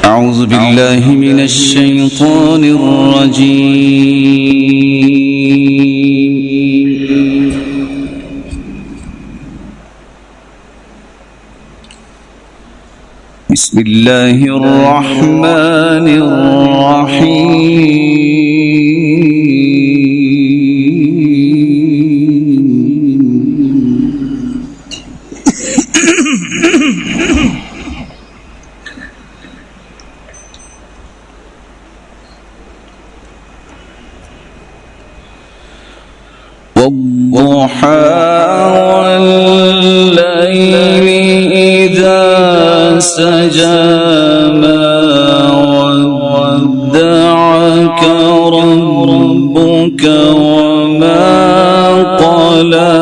أعوذ بالله من الشيطان الرجيم. بسم الله الرحمن الرحيم. والضحى والليل إذا سجى ما ودعك ربك وما قلى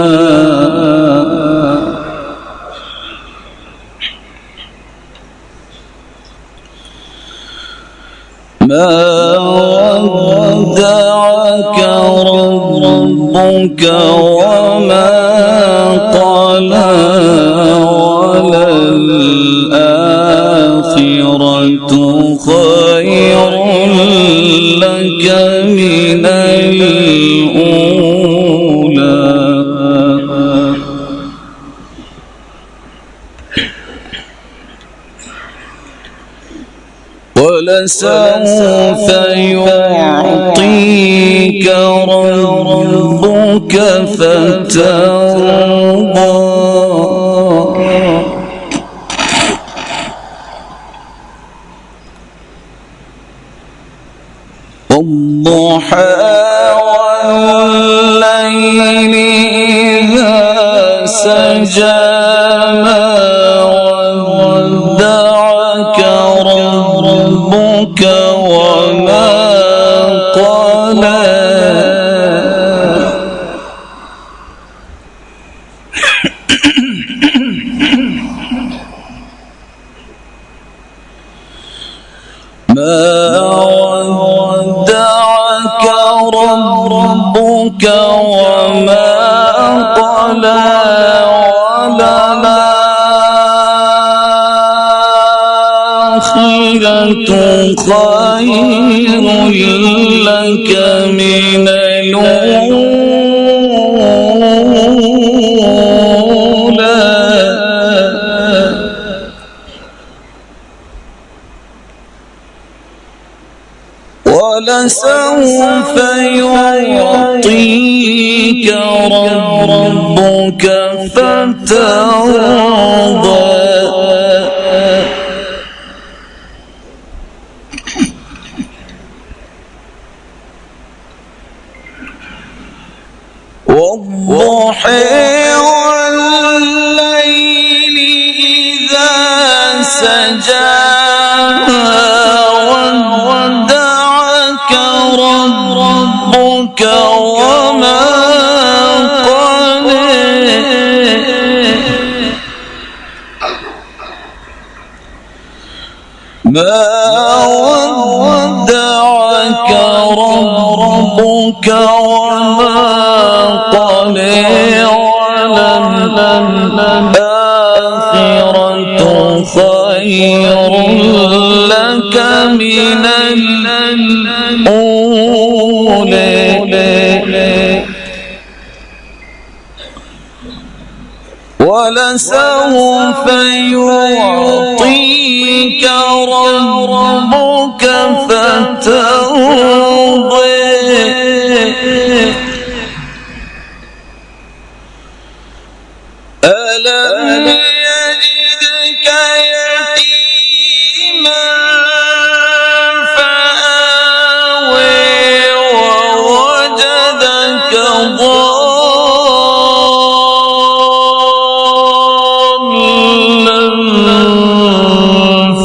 ما ودعك ربك وما قلى وللآخرة خير لك من الأولى ولسوف يعطيك ربك فترضى والضحى والليل إذا سجى ما ودعك ربك وما قلى ما ودعك ربك وما قلى وللآخرة خير لك من الأولى ولسوف يعطيك ربك فترضى والضحى والليل إذا سجى ربك وما قلى ما ودعك ربك وما قلى وللآخرة خير لك من الأولى ولسوف يعطيك ربك فترضى ألم يجدك يتيما فآوى ووجدك ضالا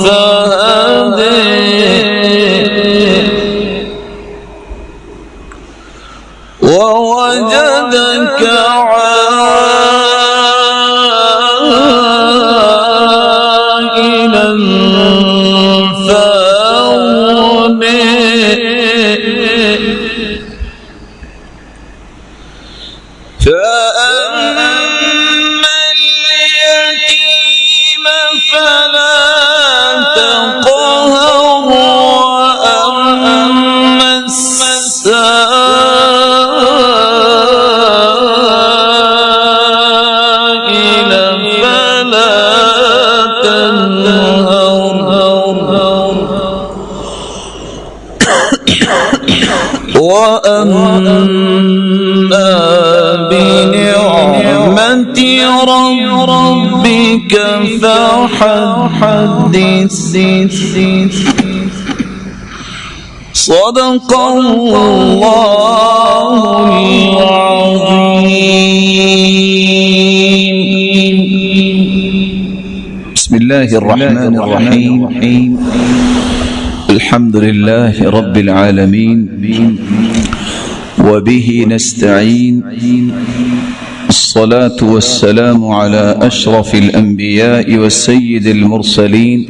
فهدى ووجدك عائلا وأما بنعمة ربك فحدث صدق الله العظيم. بسم الله الرحمن الرحيم. الحمد لله رب العالمين وبه نستعين. الصلاة والسلام على أشرف الأنبياء والسيد المرسلين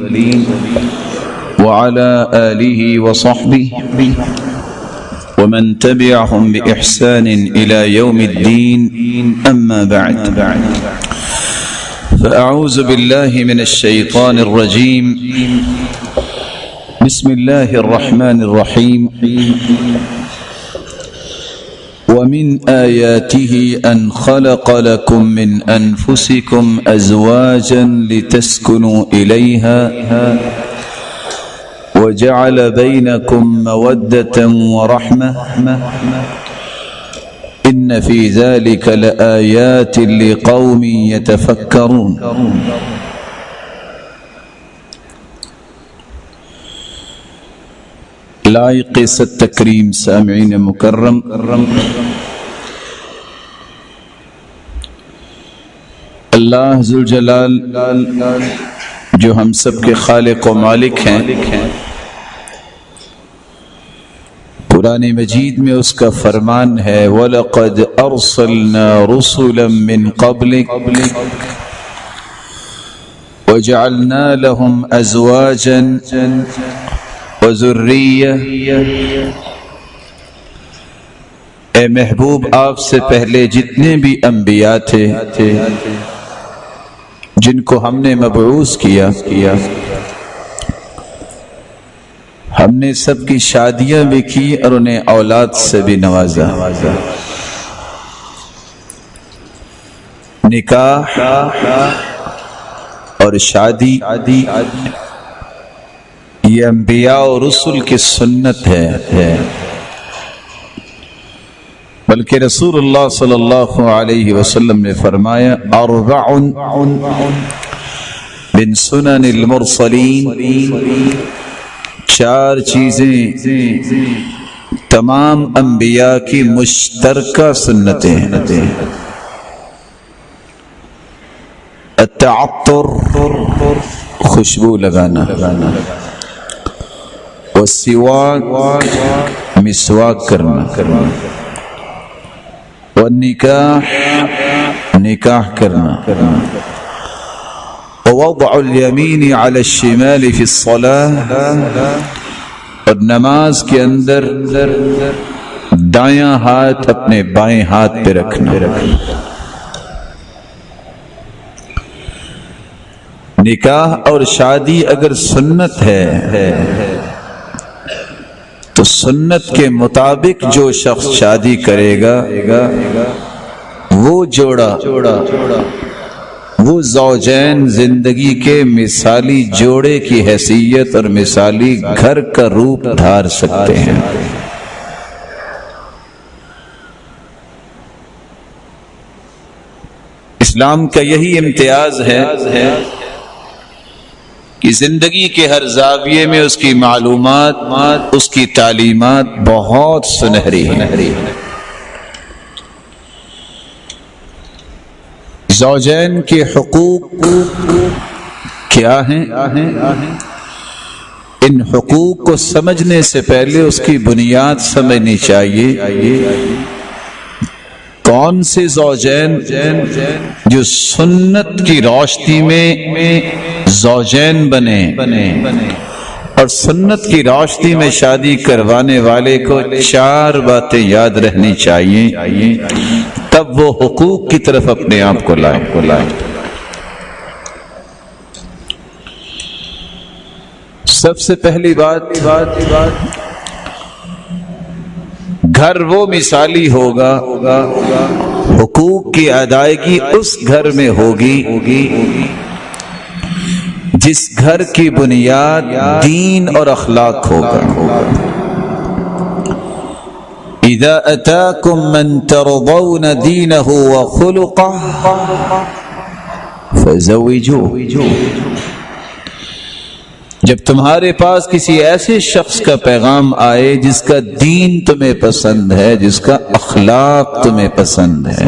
وعلى آله وصحبه ومن تبعهم بإحسان إلى يوم الدين. أما بعد، فأعوذ بالله من الشيطان الرجيم. بسم الله الرحمن الرحيم. ومن آياته أن خلق لكم من أنفسكم أزواجا لتسكنوا إليها وجعل بينكم مودة ورحمة إن في ذلك لآيات لقوم يتفكرون. لائق ست تکریم سامعین مکرم، اللہ ذوالجلال جو ہم سب کے خالق و مالک ہیں، قرآن مجید میں اس کا فرمان ہے وَلَقَدْ أَرْسَلْنَا رُسُلًا مِّن قَبْلِكَ وَجَعَلْنَا لَهُمْ أَزْوَاجًا وَذُرِّيَّةً. اے محبوب، آپ سے پہلے جتنے بھی انبیاء تھے جن کو ہم نے مبعوث کیا، ہم نے سب کی شادیاں بھی کی اور انہیں اولاد سے بھی نوازا. نکاح اور شادی یہ انبیاء اور رسل کی سنت ہے، بلکہ رسول اللہ صلی اللہ علیہ وسلم نے فرمایا اربع من سنن المرسلین، چار چیزیں تمام انبیاء کی مشترکہ سنتیں ہیں. التعطر، خوشبو لگانا، والسواک، مسواک کرنا، والنکاح، نکاح کرنا، ووضع الیمین علی الشمال فی الصلاة، اور نماز کے اندر دایاں ہاتھ اپنے بائیں ہاتھ پہ رکھنا. نکاح اور شادی اگر سنت ہے تو سنت کے مطابق جو شخص شادی کرے گا وہ جوڑا، وہ زوجین زندگی کے مثالی جوڑے کی حیثیت اور مثالی گھر کا روپ دھار سکتے ہیں. اسلام کا یہی امتیاز ہے کہ زندگی کے ہر زاویے میں اس کی معلومات، اس کی تعلیمات بہت سنہری ہیں. زوجین کے حقوق کیا ہیں؟ ان حقوق کو سمجھنے سے پہلے اس کی بنیاد سمجھنی چاہیے. کون سے زوجین جو سنت کی روشنی میں زوجین بنے، اور سنت کی روشنی میں شادی کروانے والے کو چار باتیں یاد رہنی چاہیے، تب وہ حقوق کی طرف اپنے آپ کو لائے. سب سے پہلی بات، گھر وہ مثالی ہوگا، حقوق کی ادائیگی اس گھر میں ہوگی جس گھر کی بنیاد دین اور اخلاق ہوگا. اذا اتاکم من ترضون دینہ وخلقہ فزوجوہ، جب تمہارے پاس کسی ایسے شخص کا پیغام آئے جس کا دین تمہیں پسند ہے، جس کا اخلاق تمہیں پسند ہے،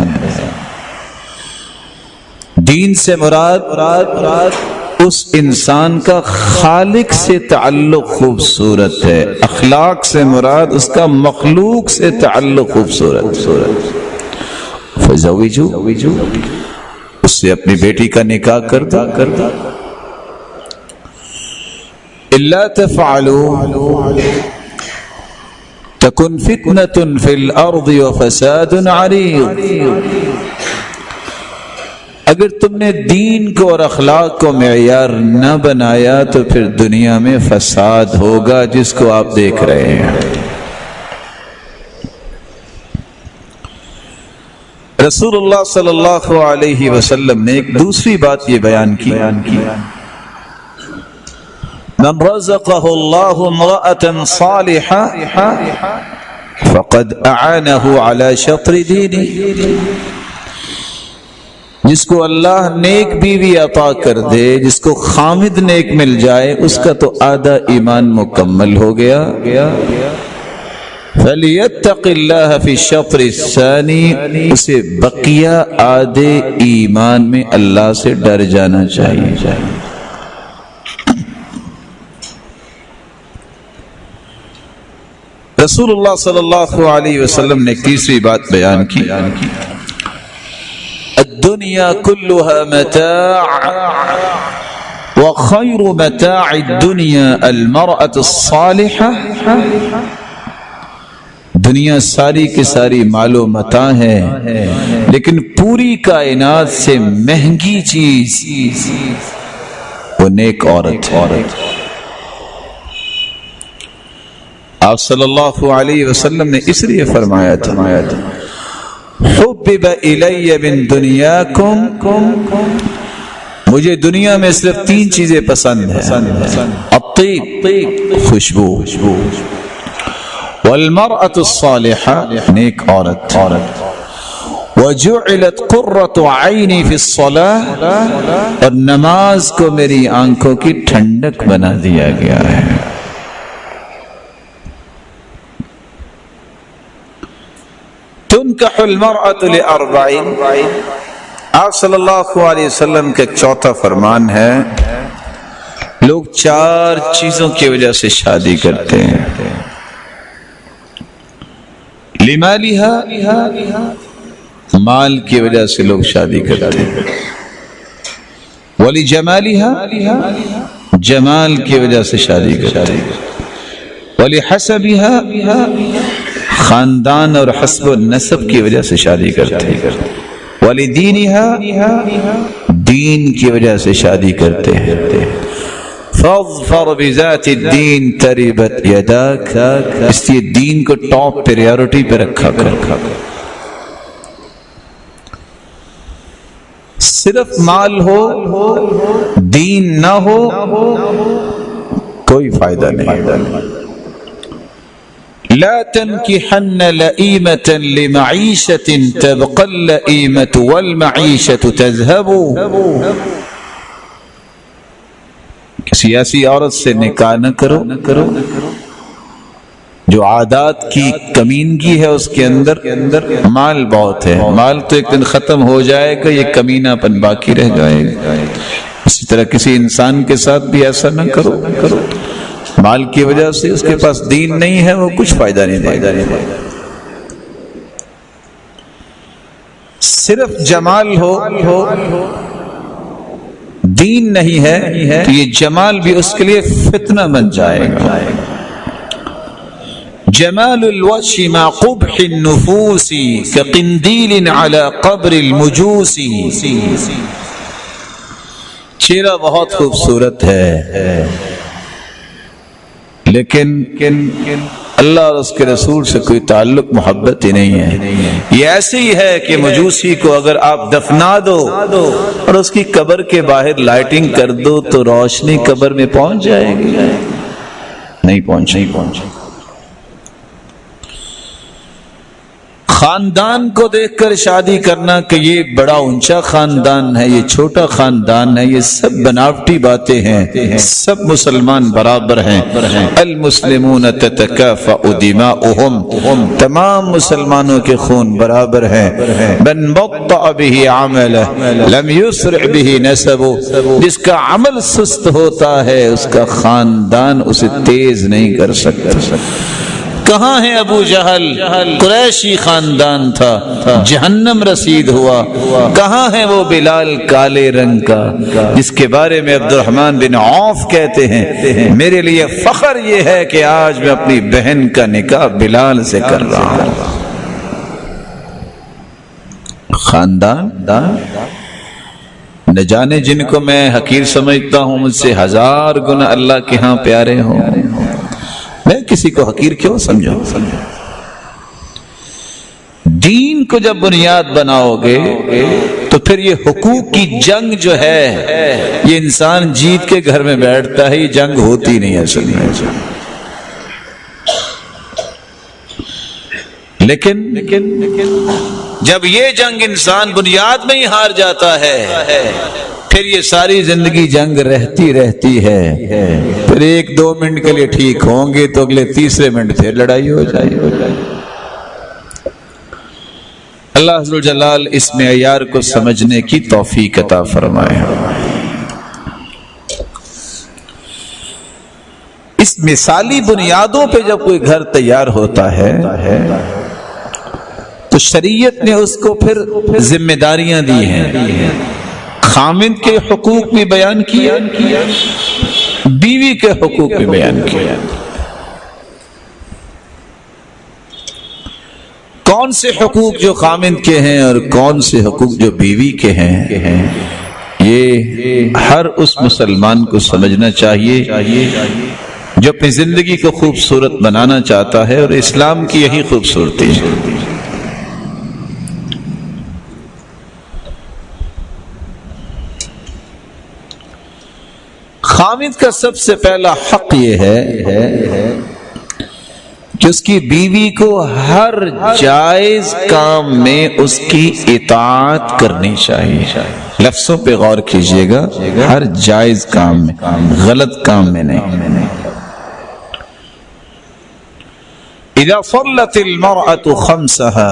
دین سے مراد اس انسان کا خالق سے تعلق خوبصورت ہے، اخلاق سے مراد اس کا مخلوق سے تعلق خوبصورت۔ فزوجوہ، اس سے اپنی بیٹی کا نکاح کر دو۔ الا تفعلوا تکن فتنة فی الارض وفساد عریض، اگر تم نے دین کو اور اخلاق کو معیار نہ بنایا تو پھر دنیا میں فساد ہوگا جس کو آپ دیکھ رہے ہیں۔ رسول اللہ صلی اللہ علیہ وسلم نے ایک دوسری بات یہ بیان کی، من رزقه اللہ امرأة صالحة فقد اعانه على شطر دینه، جس کو اللہ نیک بیوی عطا کر دے، جس کو خامد نیک مل جائے، اس کا تو آدھا ایمان مکمل ہو گیا۔ فَلْيَتَّقِ اللَّهَ فِي الشَّطْرِ الثَّانِي، اسے بقیہ آدھے ایمان میں اللہ سے ڈر جانا چاہیے۔ رسول اللہ صلی اللہ علیہ وسلم نے تیسری بات بیان کی، الدنیا كلها متاع وخير متاع الدنيا المرأة الصالحة، دنیا ساری کی ساری مال و متاع ہے، لیکن پوری کائنات سے مہنگی چیز وہ نیک عورت ہے۔ آپ صلی اللہ علیہ وسلم نے اس لیے فرمایا تھا، حبب الی من دنیاکم، مجھے دنیا میں صرف تین چیزیں پسند ہیں، الطیب، خوشبو، والمرأة الصالحة، نیک عورت، وجعلت قرة عینی فی الصلاة، اور نماز کو میری آنکھوں کی ٹھنڈک بنا دیا گیا ہے۔ تنکح المرأة لأربع، آپ صلی اللہ علیہ وسلم کا چوتھا فرمان ہے، لوگ چار چیزوں کی وجہ سے شادی کرتے ہیں۔ لمالها، مال کی وجہ سے لوگ شادی کرتے ہیں۔ ولجمالها، جمال کی وجہ سے شادی کرتے ہیں۔ ولحسبها، خاندان اور حسب و نسب کی وجہ سے شادی کرتے ہیں۔ ولدینها، دین کی وجہ سے شادی کرتے ہیں۔ فاظفر بذات الدین تربت یداک، اس لیے دین کو ٹاپ پریورٹی پہ رکھا کر۔ صرف مال ہو، دین نہ ہو، کوئی فائدہ نہیں۔ لا تنكحن لئیمة لمعیشة تبقى اللئیمة والمعیشة تذهب، کسی ایسی عورت سے نکاح نہ کرو جو عادات کی کمینگی ہے، اس کے اندر مال بہت ہے، مال تو ایک دن ختم ہو جائے گا، یہ کمینہ پن باقی رہ جائے گا۔ اسی طرح کسی انسان کے ساتھ بھی ایسا نہ کرو، مال کی وجہ سے اس کے پاس دین نہیں ہے، وہ کچھ فائدہ نہیں دے گا۔ صرف جمال ہو، دین نہیں ہے تو یہ جمال بھی اس کے لیے فتنہ بن جائے گا۔ جمال الوجه مع قبح النفوس كقنديل على قبر المجوس، چہرہ بہت خوبصورت ہے، لیکن اللہ اور اس کے رسول سے کوئی تعلق محبت ہی نہیں ہے۔ یہ ایسے ہی ہے کہ مجوسی کو اگر آپ دفنا دو اور اس کی قبر کے باہر لائٹنگ کر دو تو روشنی قبر میں پہنچ جائے گی؟ نہیں پہنچے۔ خاندان کو دیکھ کر شادی کرنا کہ یہ بڑا اونچا خاندان ہے، یہ چھوٹا خاندان ہے، یہ سب بناوٹی باتیں ہیں۔ سب مسلمان برابر ہیں۔ المسلمون تتکافأ دماؤہم، تمام مسلمانوں کے خون برابر ہیں۔ من بطأ به عملہ لم یسرع به نسبہ، جس کا عمل سست ہوتا ہے اس کا خاندان اسے تیز نہیں کر سکتا۔ کہاں ہے ابو جہل؟ قریشی خاندان تھا، جہنم رسید ہوا۔ کہاں ہے وہ بلال کالے رنگ کا جس کے بارے میں عبد الرحمن بن عوف کہتے ہیں میرے لیے فخر یہ ہے کہ آج میں اپنی بہن کا نکاح بلال سے کر رہا ہوں۔ خاندان نہ جانے جن کو میں حقیر سمجھتا ہوں مجھ سے 1000 گنا اللہ کے ہاں پیارے ہوں، میں کسی کو حقیر کیوں سمجھوں؟ دین کو جب بنیاد بناؤ گے تو پھر یہ حقوق کی جنگ جو ہے یہ انسان جیت کے گھر میں بیٹھتا ہے، یہ جنگ ہوتی نہیں اصل میں۔ لیکن جب یہ جنگ انسان بنیاد میں ہی ہار جاتا ہے پھر یہ ساری زندگی جنگ رہتی ہے۔ پھر 1-2 منٹ کے لیے ٹھیک ہوں گے تو اگلے تیسرے منٹ پھر لڑائی ہو جائے۔ اللہ عز و جلال اس معیار کو سمجھنے کی توفیق عطا فرمائے۔ اس مثالی بنیادوں پہ جب کوئی گھر تیار ہوتا ہے تو شریعت نے اس کو پھر ذمہ داریاں دی ہیں۔ خامند کے حقوق بھی بیان کیا، بیوی کے حقوق بھی بیان کیا۔ کون سے حقوق جو خامند کے ہیں اور کون سے حقوق جو بیوی کے ہیں، یہ ہر اس مسلمان کو سمجھنا چاہیے جو اپنی زندگی کو خوبصورت بنانا چاہتا ہے، اور اسلام کی یہی خوبصورتی ہے۔ خامد کا سب سے پہلا حق یہ ہے کہ اس کی بیوی کو ہر جائز کام میں اس کی اطاعت کرنی چاہیے۔ لفظوں پہ غور کیجئے گا، ہر جائز کام میں، غلط کام میں نہیں۔ اذا صلت المرأة خمسها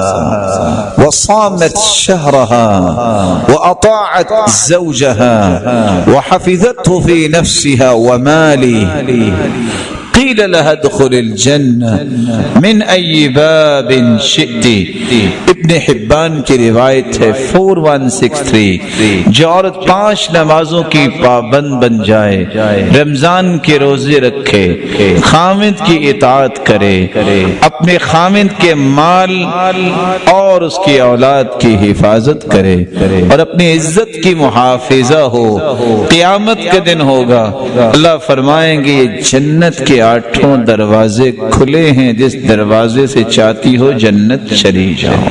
وصامت شهرها وأطاعت زوجها وحفظته في نفسها وماله قيل لها ادخل الجنة من أي باب شئت۔ ابن حبان کی روایت ہے 4163، جو عورت 5 نمازوں کی پابند بن جائے، رمضان کے روزے رکھے، خامند کی اطاعت کرے، اپنے خامند کے مال اور اس کی اولاد کی حفاظت کرے اور اپنی عزت کی محافظہ ہو، قیامت کے دن ہوگا اللہ فرمائیں گے یہ جنت کے 8 دروازے کھلے ہیں، جس دروازے سے چاہتی ہو جنت چلی جاؤ۔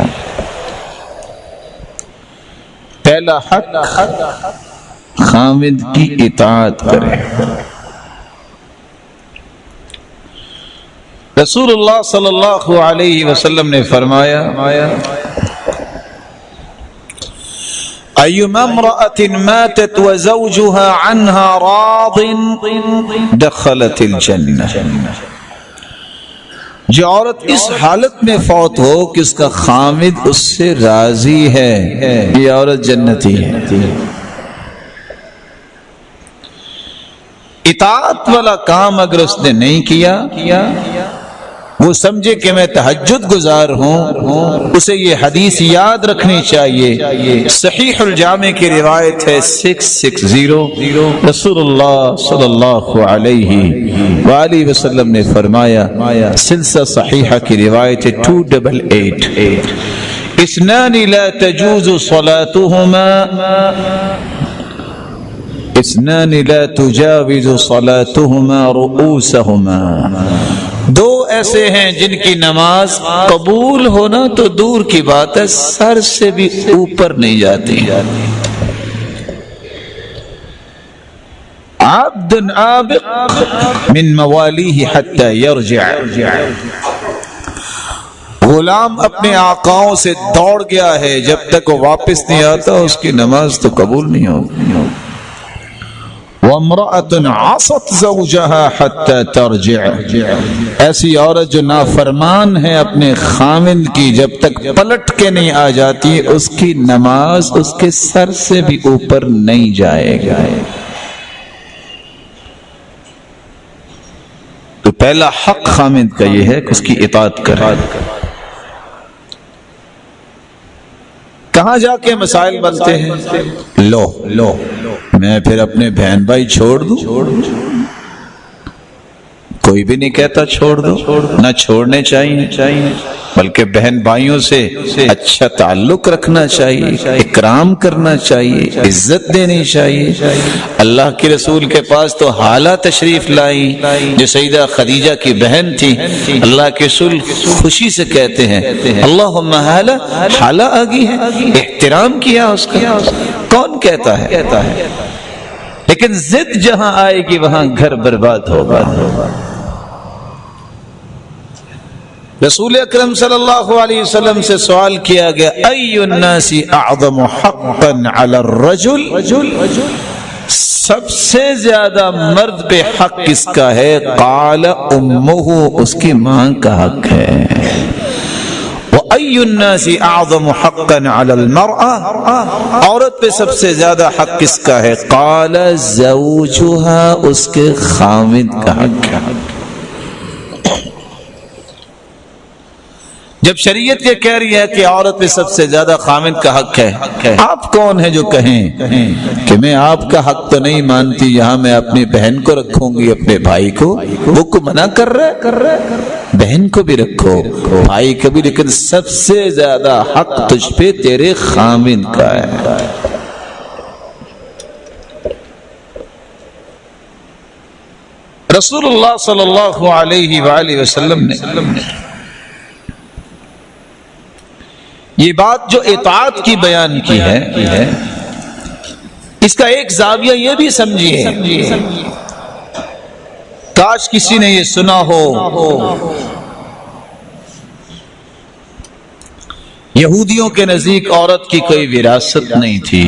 پہلا حق خامد کی اطاعت کرے۔ رسول اللہ صلی اللہ علیہ وسلم نے فرمایا أيما امرأة ماتت وزوجها عنها راض دخلت الجنة۔ جو عورت اس حالت میں فوت ہو کہ اس کا خامد اس سے راضی ہے، یہ عورت جنتی ہے۔ اطاعت والا کام اگر اس نے نہیں کیا، وہ سمجھے کہ میں تہجد گزار ہوں، اسے یہ حدیث یاد رکھنی چاہیے۔ صحیح الجامع کی روایت ہے 660، رسول اللہ صلی اللہ علیہ وآلہ وسلم نے فرمایا، سلسلہ صحیحہ کی روایت ہے 288، اثنان لا تجوز صلاتهما رؤوسهما۔ 2 ایسے ہیں جن کی نماز قبول ہونا تو دور کی بات ہے، سر سے بھی اوپر نہیں جاتی۔ عبد عابق من موالیہ حتی یرجع، غلام اپنے آقاؤں سے دوڑ گیا ہے، جب تک وہ واپس نہیں آتا اس کی نماز تو قبول نہیں ہوگی۔ وَامْرَأَةٌ عَصَتْ زَوْجَهَا حَتَّى تَرْجِعَ، ایسی عورت جو نافرمان ہے اپنے خاوند کی، جب تک پلٹ کے نہیں آ جاتی اس کی نماز اس کے سر سے بھی اوپر نہیں جائے گا۔ تو پہلا حق خاوند کا یہ ہے کہ اس کی اطاعت کرے۔ کہاں جا کے مسائل بنتے ہیں؟ لو میں پھر اپنے بہن بھائی چھوڑ دوں؟ کوئی بھی نہیں کہتا چھوڑ دو، نہ چھوڑنے چاہیے، بلکہ بہن بھائیوں سے اچھا تعلق رکھنا چاہیے، اکرام کرنا چاہیے، عزت دینی چاہیے۔ اللہ کے رسول کے پاس تو حالہ تشریف لائی جو سیدہ خدیجہ کی بہن تھی، اللہ کے رسول خوشی سے کہتے ہیں اللہم حالہ آ گئی ہے، احترام کیا اس کا۔ کون کہتا ہے؟ لیکن ضد جہاں آئے گی وہاں گھر برباد ہوگا۔ رسول اکرم صلی اللہ علیہ وسلم سے سوال کیا گیا ای الناس اعظم حقا علی الرجل، سب سے زیادہ مرد پہ حق کس کا ہے؟ قال امہ، اس کی ماں کا حق ہے۔ وَأَيُّ النَّاسِ أَعْظَمُ حَقًّا عَلَى الْمَرْأَةِ، عورت پہ سب سے زیادہ حق کس کا ہے؟ قال زوجها، اس کے خاوند کا حق ہے۔ جب شریعت یہ کہہ رہی ہے کہ عورت پہ سب سے زیادہ خاوند کا حق ہے، آپ کون ہیں جو کہیں کہ میں آپ کا حق تو نہیں مانتی، یہاں میں اپنی بہن کو رکھوں گی، اپنے بھائی کو؟ وہ کو منع کر رہا ہے، بہن کو بھی رکھو، بھائی کو بھی، لیکن سب سے زیادہ حق تجھ پہ تیرے خاوند کا ہے۔ رسول اللہ صلی اللہ علیہ وآلہ وسلم نے یہ بات جو اطاعت کی بیان کی ہے، اس کا ایک زاویہ یہ بھی سمجھیے، کاش کسی نے یہ سنا ہو، یہودیوں کے نزدیک عورت کی کوئی وراثت نہیں تھی،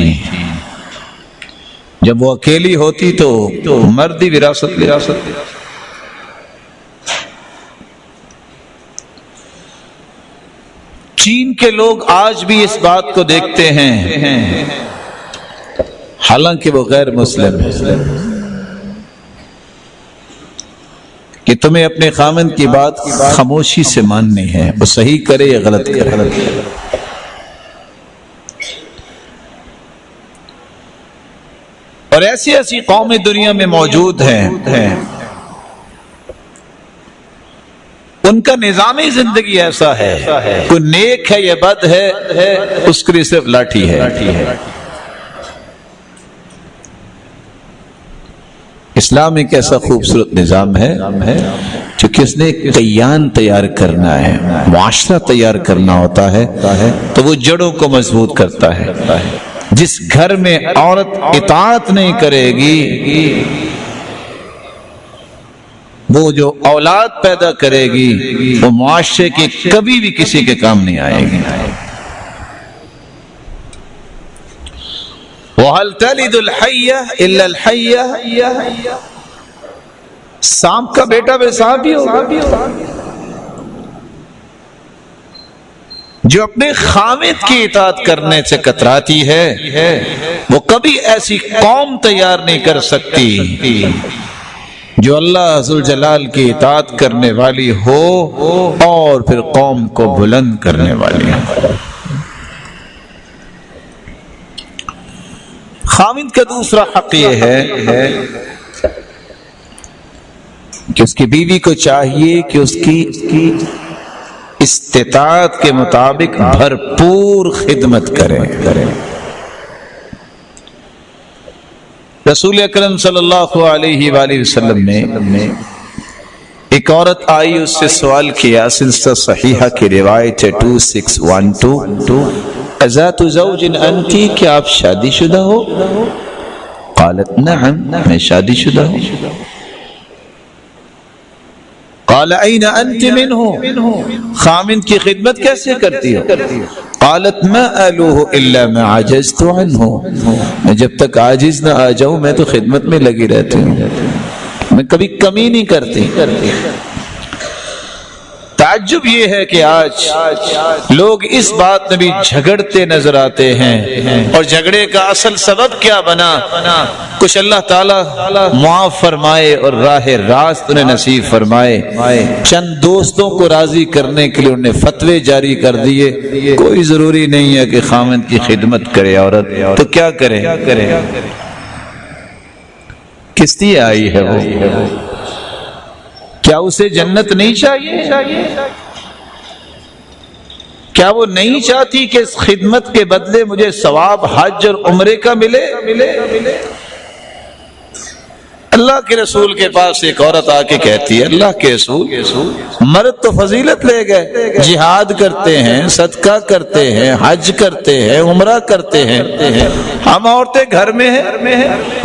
جب وہ اکیلی ہوتی تو مرد ہی وراثت۔ چین کے لوگ آج بھی اس بات کو دیکھتے ہیں، حالانکہ وہ غیر مسلم ہیں، کہ تمہیں اپنے خاوند کی بات خاموشی سے ماننی ہے، وہ صحیح کرے یا غلط کرے۔ اور ایسی قومیں دنیا میں موجود ہیں، ان کا نظامی زندگی ایسا ہے، کوئی نیک ہے یا بد ہے، اس کے لیے صرف لاٹھی ہے۔ اسلام ایک ایسا خوبصورت نظام ہے چونکہ اس نے ایک کیان تیار کرنا ہے، معاشرہ تیار کرنا ہوتا ہے تو وہ جڑوں کو مضبوط کرتا ہے۔ جس گھر میں عورت اطاعت نہیں کرے گی، وہ جو اولاد پیدا کرے گی وہ معاشرے کی کبھی بھی کسی کے کام نہیں آئے گی۔ وَهَلْ تَلِدُ الْحَيَّةُ إِلَّا الْحَيَّةُ، سانپ کا بیٹا بے سانپ ہی ہوگا۔ جو اپنے خاوند کی اطاعت کرنے سے کتراتی ہے وہ کبھی ایسی قوم تیار نہیں کر سکتی جو اللہ ذوالجلال کی اطاعت کرنے والی ہو اور پھر قوم کو بلند کرنے والی ہو۔ خاوند کا دوسرا حق یہ ہے کہ اس کی بیوی کو چاہیے کہ اس کی استطاعت کے مطابق بھرپور خدمت کرے۔ رسول اکرم صلی اللہ علیہ وآلہ وسلم نے ایک عورت آئی، اس سے سوال کیا، سلسلہ صحیحہ کی روایت ہے 2612، اذات زوج انتی، کیا آپ شادی شدہ ہو؟ قالت نعم، میں شادی شدہ ہوں۔ قال أين أنت منه, خامند کی خدمت کیسے کرتی ہو؟ قالت ما آلوه إلا ما عجزت عنه, میں جب تک عاجز نہ آ جاؤں میں تو خدمت میں لگی رہتی ہوں, میں کبھی کمی نہیں کرتی. تعجب یہ ہے کہ آج لوگ اس بات میں بھی جھگڑتے نظر آتے ہیں, اور جھگڑے کا اصل سبب کیا بنا؟ کچھ اللہ تعالیٰ معاف فرمائے اور راہ راست انہیں نصیب فرمائے, چند دوستوں کو راضی کرنے کے لیے انہیں فتوے جاری کر دیے. کوئی ضروری نہیں ہے کہ خامند کی خدمت کرے عورت, تو کیا کرے؟ کس لیے آئی ہے وہ؟ کیا اسے جنت نہیں چاہیے؟ کیا وہ نہیں چاہتی کہ اس خدمت کے بدلے مجھے ثواب حج اور عمرے کا ملے؟ اللہ کے رسول کے پاس ایک عورت آ کے کہتی ہے, اللہ کے رسول, مرد تو فضیلت لے گئے, جہاد کرتے ہیں, صدقہ کرتے ہیں, حج کرتے ہیں, عمرہ کرتے ہیں, ہم عورتیں گھر میں ہیں,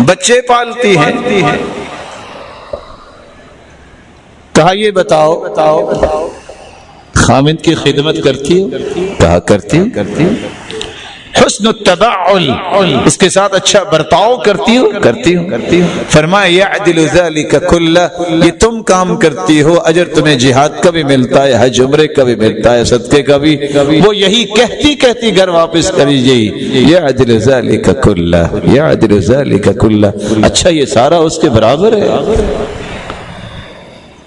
بچے پالتی ہیں. کہا یہ بتاؤ خامند کی خدمت کرتی ہو؟ کہا کرتی ہوں. حسن التبعل, اس کے ساتھ اچھا برتاؤ کرتی ہو؟ کرتی ہوں. فرمایا یعدل ذلک کلہ, یہ تم کام کرتی ہو اجر تمہیں جہاد کا بھی ملتا ہے, حج عمرے کا بھی ملتا ہے, صدقے کا بھی. وہ یہی کہتی گھر واپس کری جی, یعدل ذلک کلہ, یعدل ذلک کلہ, اچھا یہ سارا اس کے برابر ہے.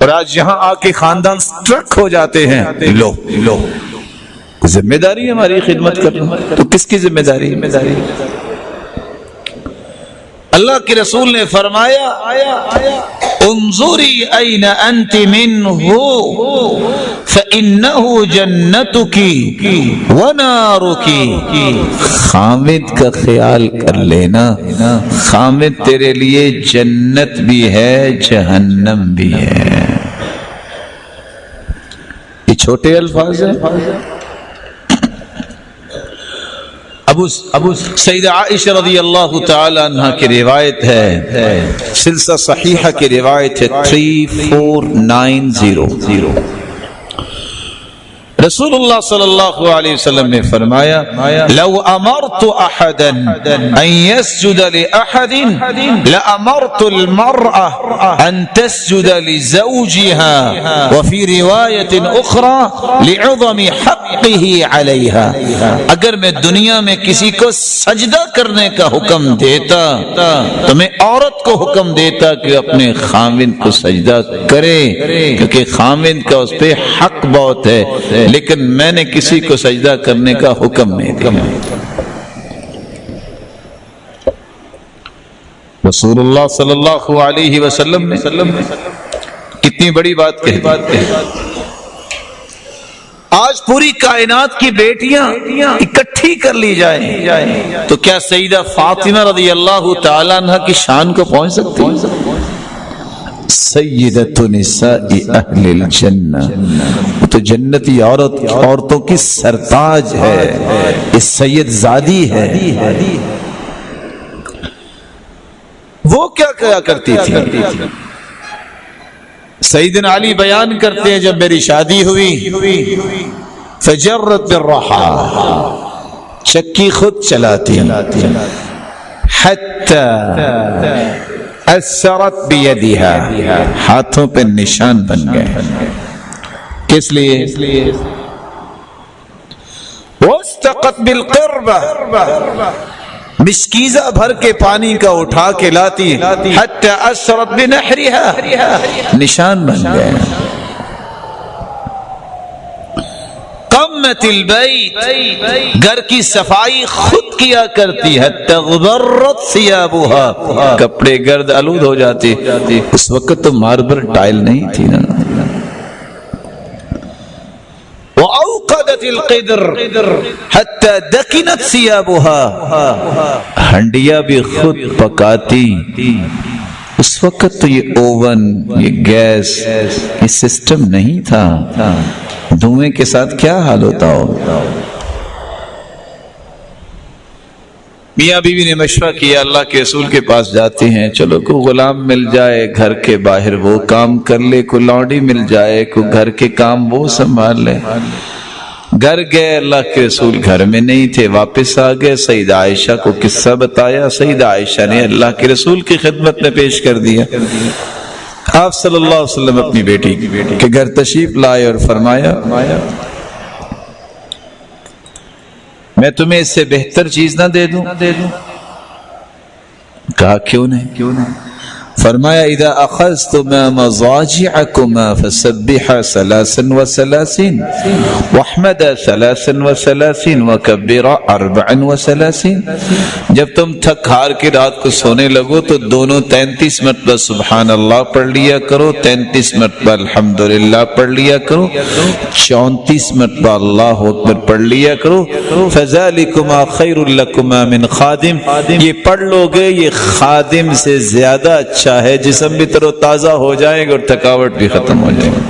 اور آج یہاں آ کے خاندان سٹرک ہو جاتے ہیں, لو ذمہ داری ہماری خدمت کرنا, تو کس کی ذمہ داری؟ اللہ کے رسول نے فرمایا انظری این انت منہ فإنہ جنتک ونارک, خامد کا خیال کر لینا, خامد تیرے لیے جنت بھی ہے جہنم بھی ہے. یہ چھوٹے الفاظ ہیں. ابو سیدہ عائشہ رضی اللہ تعالی عنہ کی روایت ہے, سلسلہ صحیحہ کی روایت ہے 3490. رسول اللہ صلی اللہ علیہ وسلم نے فرمایا لو امرت احدا ان يسجد لاحد لامرت المرأة ان تسجد لزوجها وفي رواية اخرى لعظم حقه عليها. اگر میں دنیا میں کسی کو سجدہ کرنے کا حکم دیتا تو میں عورت کو حکم دیتا کہ اپنے خامند کو سجدہ کرے, کیونکہ خامند کا اس پہ حق بہت ہے, لیکن میں نے کسی کو سجدہ کرنے کا حکم نہیں دیا. رسول اللہ صلی اللہ علیہ وسلم نے کتنی بڑی بات کہی. آج پوری کائنات کی بیٹیاں اکٹھی کر لی جائیں تو کیا سیدہ فاطمہ رضی اللہ تعالی عنہ کی شان کو پہنچ سکتی ہیں؟ سیدۃ نساء اہل الجنہ, تو جنتی عورتوں کی سرتاج ہے, یہ سید زادی ہے. وہ کیا کرتی تھی؟ سیدنا علی بیان کرتے ہیں, جب میری شادی ہوئی فجرت بالرحى, چکی خود چلاتی, حتی اثرت بیدها, ہاتھوں پہ نشان بن گئے. کس لیے؟ واستقت بالقربہ, مسکیزہ بھر کے پانی کا اٹھا کے لاتی, حتی اثرت بنحرها, نشان بن گئے. قمت البیت, گھر کی صفائی خود کیا کرتی, حتی غبرت ثیابها, کپڑے گرد آلود ہو جاتی. اس وقت تو ماربل ٹائل نہیں تھی نا. وأوقدت القدر حتى دكنت ثيابها, ہنڈیا بھی خود پکاتی. اس وقت تو یہ اوون, یہ گیس, یہ سسٹم نہیں تھا. دھوئیں کے ساتھ کیا حال ہوتا ہو. میاں بیوی نے مشورہ کیا، اللہ کے رسول کے پاس جاتے ہیں، چلو کوئی غلام مل جائے گھر کے باہر وہ کام کر لے، کوئی لونڈی مل جائے کوئی گھر کے کام وہ سنبھال لے۔ گھر گئے، اللہ کے رسول گھر میں نہیں تھے، واپس آ گئے، سیدہ عائشہ کو قصہ بتایا، سیدہ عائشہ نے اللہ کے رسول کی خدمت میں پیش کر دیا۔ آپ صلی اللہ علیہ وسلم اپنی بیٹی کے گھر تشریف لائے اور فرمایا میں تمہیں اس سے بہتر چیز نہ دے دوں؟ کہا کیوں نہیں؟ فرمایا اذا اخذتما مضاجعكما فسبحا 33 واحمدا 33 وكبرا 34۔ جب تم تھک ہار کے رات کو سونے لگو تو دونوں 33 مرتبہ سبحان اللہ پڑھ لیا کرو، 33 مرتبہ الحمدللہ پڑھ لیا کرو، 34 مرتبہ اللہ اکبر پڑھ لیا کرو۔ فذلكما خير لكما من خادم، یہ پڑھ لو گے یہ خادم سے زیادہ اچھا ہے، جسم بھی تر و تازہ ہو جائیں گے اور تھکاوٹ بھی ختم ہو جائے گی۔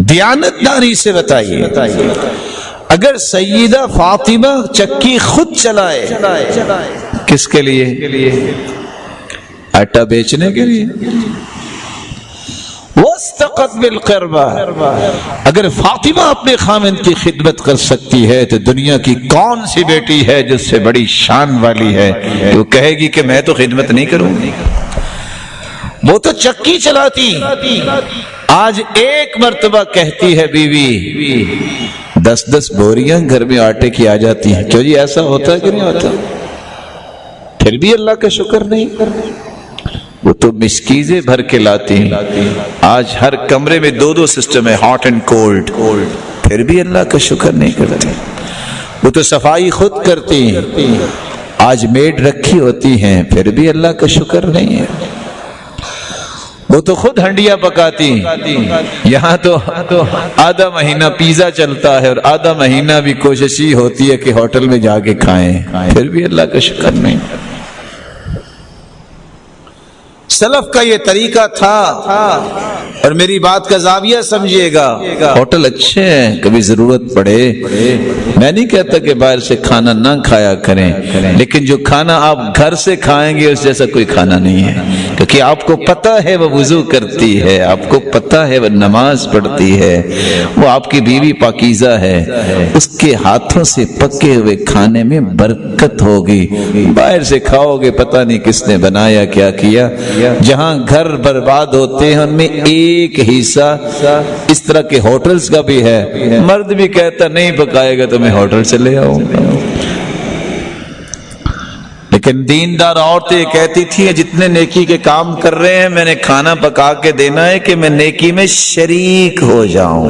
دیانتداری سے بتائیے، اگر سیدہ فاطمہ چکی خود چلائے کس کے لیے؟ آٹا بیچنے کے لیے۔ وَاسْتَقَتْ بِالْقِرْبَةِ، اگر فاطمہ اپنے خامند کی خدمت کر سکتی ہے تو دنیا کی کون سی بیٹی ہے جس سے بڑی شان والی ہے وہ کہے گی کہ میں تو خدمت نہیں کروں؟ وہ تو چکی چلاتی، آج ایک مرتبہ کہتی ہے بیوی 10 بوریاں گھر میں آٹے کی آ جاتی ہیں۔ کیوں جی ایسا ہوتا ہے کہ نہیں ہوتا؟ پھر بھی اللہ کا شکر نہیں کرنا۔ وہ تو مسکیزیں بھر کے لاتی ہیں، آج ہر کمرے میں 2 سسٹم ہے، ہاٹ اینڈ کولڈ، پھر بھی اللہ کا شکر نہیں کرتے۔ وہ تو صفائی خود کرتی ہیں، آج میڈ رکھی ہوتی ہیں، پھر بھی اللہ کا شکر نہیں ہے۔ وہ تو خود ہنڈیاں پکاتی ہیں، یہاں تو آدھا مہینہ پیزا چلتا ہے اور آدھا مہینہ بھی کوشش ہی ہوتی ہے کہ ہوٹل میں جا کے کھائیں، پھر بھی اللہ کا شکر نہیں۔ سلف کا یہ طریقہ تھا، اور میری بات کا زاویہ سمجھیے گا، ہوٹل اچھے ہیں، کبھی ضرورت پڑے، میں نہیں کہتا کہ باہر سے کھانا نہ کھایا کریں، لیکن جو کھانا آپ گھر سے کھائیں گے اس جیسا کوئی کھانا نہیں ہے، کیونکہ آپ کو پتہ ہے وہ وضو کرتی ہے، آپ کو پتہ ہے وہ نماز پڑھتی ہے، وہ آپ کی بیوی پاکیزہ ہے، اس کے ہاتھوں سے پکے ہوئے کھانے میں برکت ہوگی۔ باہر سے کھاؤ گے پتہ نہیں کس نے بنایا کیا کیا۔ جہاں گھر برباد ہوتے ہیں ان میں ایک حصہ اس طرح کے ہوٹلز کا بھی ہے، مرد بھی کہتا نہیں پکائے گا تو میں ہوٹل سے لے آؤں گا، لیکن دیندار عورتیں کہتی تھی جتنے نیکی کے کام کر رہے ہیں میں نے کھانا پکا کے دینا ہے کہ میں نیکی میں شریک ہو جاؤں۔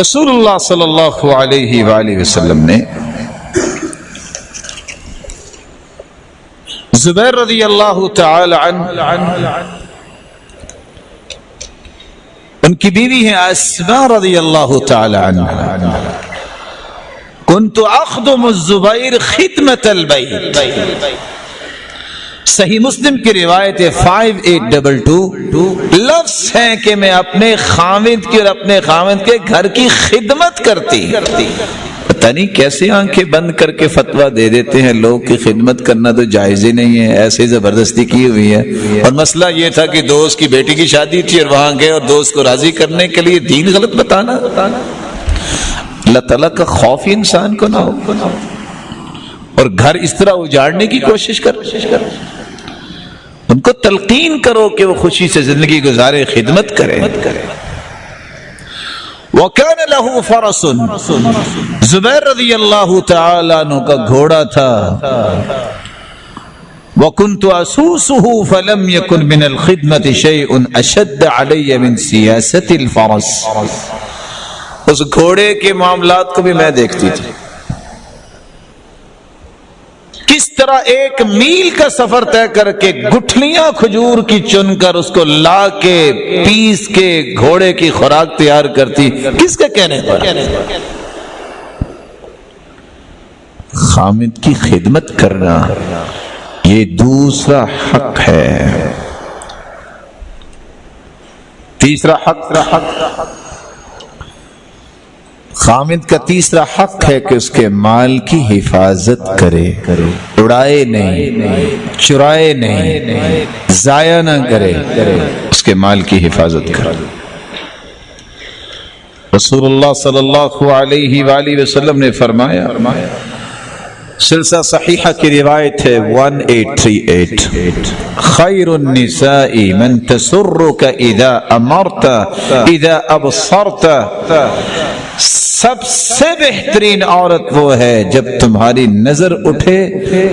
رسول اللہ صلی اللہ علیہ وآلہ وسلم نے زبیر رضی اللہ تعالی عنہ، ان کی بیوی ہے اسماء رضی اللہ تعالی عنہ، کنت اخدم الزبیر خدمت البیت، صحیح مسلم کی روایت ہے 5822، لفظ ہے کہ میں اپنے خاوند کی اور اپنے خاوند کے گھر کی خدمت کرتی۔ پتہ نہیں کیسے آنکھیں بند کر کے فتویٰ دے دیتے ہیں لوگ کی خدمت کرنا تو جائز ہی نہیں ہے، ایسے زبردستی کی ہوئی ہے۔ اور مسئلہ یہ تھا کہ دوست کی بیٹی کی شادی تھی اور وہاں گئے اور دوست کو راضی کرنے کے لیے دین غلط بتانا۔ اللہ تعالیٰ کا خوف ہی انسان کو نہ ہو، اور گھر اس طرح اجاڑنے کی کوشش کر، ان کو تلقین کرو کہ وہ خوشی سے زندگی گزارے، خدمت کرے۔ وَكَانَ لَهُ فَرَسٌ، زبیر رضی اللہ تعالیٰ عنہ کا گھوڑا تھا، وَكُنْتُ أَسُوسُهُ فَلَمْ يَكُنْ مِنَ الْخِدْمَةِ شَيْءٌ أَشَدَّ عَلَيَّ مِنْ سِيَاسَةِ الْفَرَسِ، اس گھوڑے کے معاملات کو بھی میں دیکھتی تھی، کس طرح ایک میل کا سفر طے کر کے گٹھلیاں کھجور کی چن کر اس کو لا کے پیس کے گھوڑے کی خوراک تیار کرتی، کس کے کہنے پر؟ خامد کی خدمت کرنا یہ دوسرا حق ہے۔ تیسرا حق خامد کا تیسرا حق ہے کہ اس کے مال کی حفاظت کرے، اڑائے نہیں، چرائے نہیں، ضائع نہ کرے، اس کے مال کی حفاظت کرے۔ رسول اللہ صلی اللہ علیہ وآلہ وسلم نے فرمایا، سلسلہ صحیحہ کی روایت ہے 1838، خیر النساء من تسرک اذا امرت اذا ابصرت، سب سے بہترین عورت وہ ہے جب تمہاری نظر اٹھے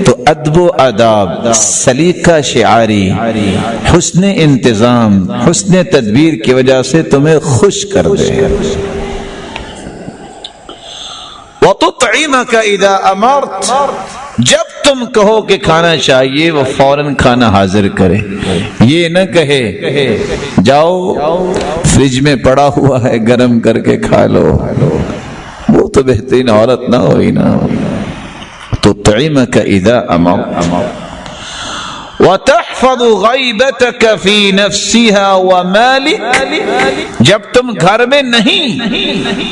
تو ادب و آداب، سلیقہ شعاری، حسن انتظام، حسن تدبیر کی وجہ سے تمہیں خوش کر دے۔ وَتُطْعِمَكَ إِذَا أَمَرْتَ، جب تم کہو کہ کھانا چاہیے وہ فوراً کھانا حاضر کرے، یہ نہ کہے جاؤ فریج میں پڑا ہوا ہے گرم کر کے کھا لو، وہ تو بہترین عورت نہ ہوئی نا۔ تُطْعِمَكَ إِذَا أَمَرْتَ وَتَحْفَظُ غَيْبَتَكَ فِي نَفْسِهَا وَمَالِكَ، جب تم گھر میں نہیں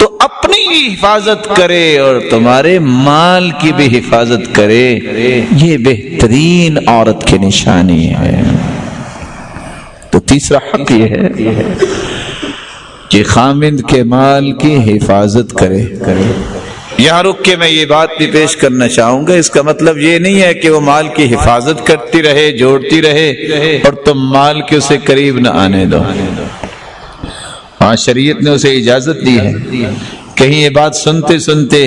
تو اپنی بھی حفاظت کرے اور تمہارے مال کی بھی حفاظت کرے، یہ بہترین عورت کی نشانی ہے۔ تو تیسرا حق یہ ہے کہ خامند کے مال کی حفاظت کرے۔ یہاں رک کے میں یہ بات بھی پیش کرنا چاہوں گا، اس کا مطلب یہ نہیں ہے کہ وہ مال کی حفاظت کرتی رہے، جوڑتی رہے اور تم مال کے اسے قریب نہ آنے دو۔ ہاں شریعت نے اسے اجازت دی ہے، کہیں یہ بات سنتے سنتے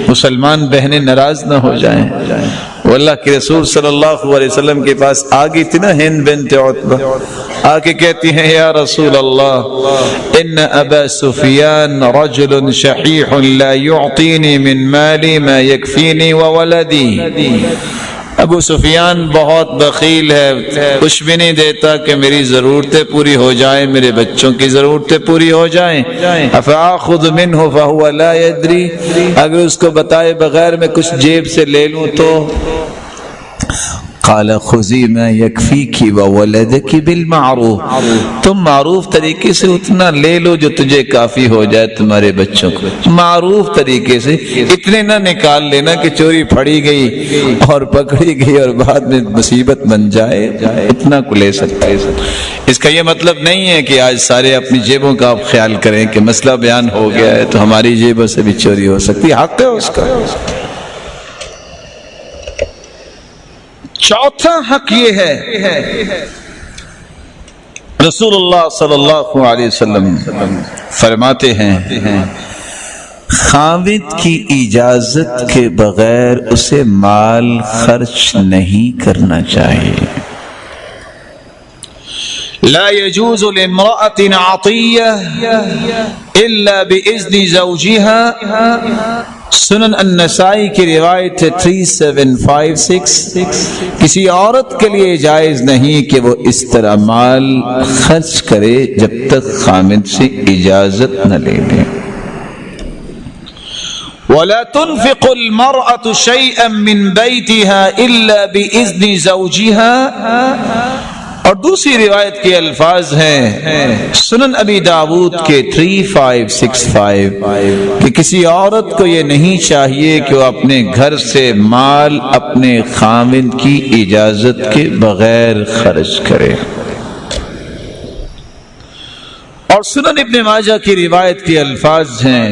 مسلمان بہنیں ناراض نہ ہو جائیں۔ وہ اللہ کے رسول صلی اللہ علیہ وسلم کے پاس آگئی تھی نا ہند بنت عتبہ، آ کے کہتی ہیں یا رسول اللہ ان ابا سفیان رجل شحیح لا یعطینی من مالی ما یکفینی وولدی، ابو سفیان بہت بخیل ہے، کچھ بھی نہیں دیتا کہ میری ضرورتیں پوری ہو جائیں، میرے بچوں کی ضرورتیں پوری ہو جائیں۔ افآخذ منہ فہو لا یدری، اگر اس کو بتائے بغیر میں کچھ جیب سے لے لوں تو؟ قال خذی ما یکفیک وولدک بالمعروف، تم معروف طریقے سے اتنا لے لو جو تجھے کافی ہو جائے تمہارے بچوں کو، معروف طریقے سے، اتنے نہ نکال لینا کہ چوری پھڑی گئی اور پکڑی گئی اور بعد میں مصیبت بن جائے، اتنا کو لے سکتے۔ اس کا یہ مطلب نہیں ہے کہ آج سارے اپنی جیبوں کا آپ خیال کریں کہ مسئلہ بیان ہو گیا ہے تو ہماری جیبوں سے بھی چوری ہو سکتی، حق ہے اس کا۔ چوتھا حق یہ ہے، رسول اللہ صلی اللہ علیہ وسلم فرماتے ہیں خامد کی اجازت کے بغیر اسے مال خرچ نہیں کرنا چاہیے۔ لا يجوز لامرأة عطية إلا بإذن زوجها، سنن النسائی کی روایت ہے 3756، کسی عورت کے لیے جائز نہیں کہ وہ اس طرح مال خرچ کرے جب تک خامد سے اجازت نہ لے لے۔ ولا تنفق المرأة شيئا من بيتها إلا بإذن زوجها، اور دوسری روایت کے الفاظ ہیں سنن ابی داود کے 3565 کہ کسی عورت کو یہ نہیں چاہیے کہ وہ اپنے گھر سے مال اپنے خامند کی اجازت کے بغیر خرچ کرے۔ اور سنن ابن ماجہ کی روایت کے الفاظ ہیں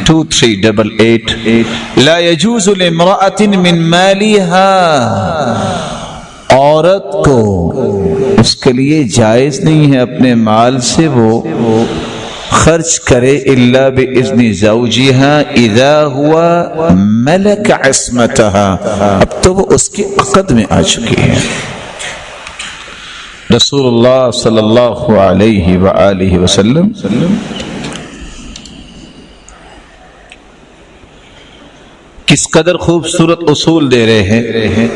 2388 لا يجوز لامرأة من مالها، عورت کو اس کے لیے جائز نہیں ہے اپنے مال سے وہ خرچ کرے الا باذن زوجها اذا هو ملک عصمتها، اب تو وہ اس کے عقد میں آ چکی ہے۔ رسول اللہ صلی اللہ علیہ وآلہ وسلم کس قدر خوبصورت اصول دے رہے ہیں۔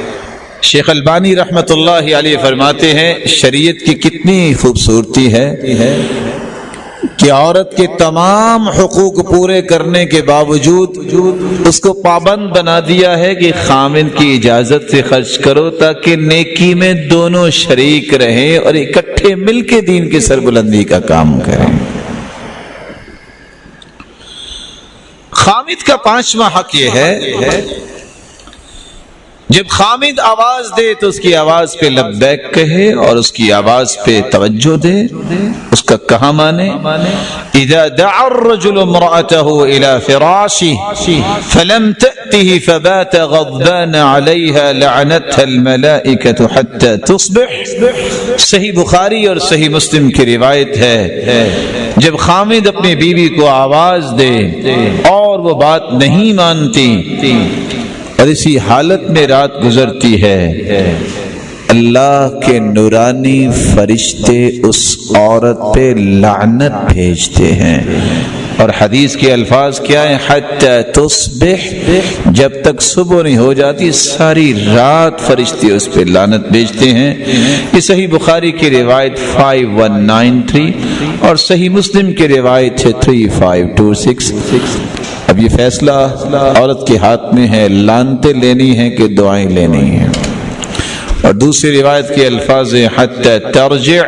شیخ البانی رحمت اللہ علیہ فرماتے ہیں شریعت کی کتنی خوبصورتی ہے کہ عورت کے تمام حقوق پورے کرنے کے باوجود اس کو پابند بنا دیا ہے کہ خامند کی اجازت سے خرچ کرو تاکہ نیکی میں دونوں شریک رہیں اور اکٹھے مل کے دین کی سربلندی کا کام کریں۔ خامد کا پانچواں حق یہ ہے جب خامد آواز دے تو اس کی آواز پہ لبیک کہے اور اس کی آواز پہ توجہ دے، اس کا کہا مانے۔ اذا دعا الرجل امرأته الى فراشه فلم تأته فبات غضبان عليها لعنتها الملائكة حتى تصبح۔ صحیح بخاری اور صحیح مسلم کی روایت ہے جب خامد اپنی بیوی کو آواز دے اور وہ بات نہیں مانتی اور اسی حالت میں رات گزرتی ہے، اللہ کے نورانی فرشتے اس عورت پہ لعنت بھیجتے ہیں۔ اور حدیث کے الفاظ کیا ہیں؟ حتی تصبح، جب تک صبح نہیں ہو جاتی ساری رات فرشتے اس پہ لعنت بھیجتے ہیں۔ یہ صحیح بخاری کی روایت 5193 اور صحیح مسلم کی روایت ہے 3526۔ اب یہ فیصلہ عورت کے ہاتھ میں ہے، لعنتیں لینی ہیں کہ دعائیں لینی ہیں۔ اور دوسری روایت کے الفاظ ہیں حتی ترجع،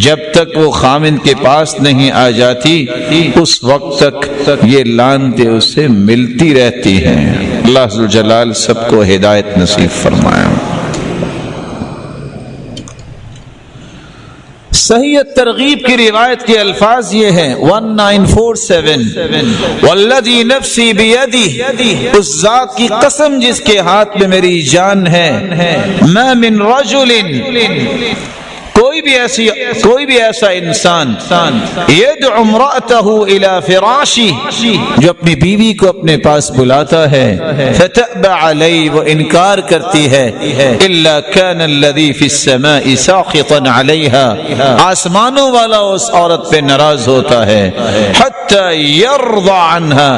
جب تک وہ خامند کے پاس نہیں آ جاتی اس وقت تک یہ لعنتیں اس سے ملتی رہتی ہیں۔ اللہ ذو الجلال سب کو ہدایت نصیب فرمائے۔ صحیح ترغیب کی روایت کے الفاظ یہ ہیں 1947، والذی نفسی بیدی، اس ذات کی قسم جس کے ہاتھ میں میری جان ہے، ما من رجل، کوئی بھی ایسا انسان یدعو امرأته الى فراشی، جو اپنی بیوی کو اپنے پاس بلاتا ہے، فتأبى علیہ، وہ انکار کرتی ہے، الا كان الذی فی السماء ساخطا علیہا، آسمانوں والا اس عورت پہ ناراض ہوتا ہے، حتی یرضى عنہا،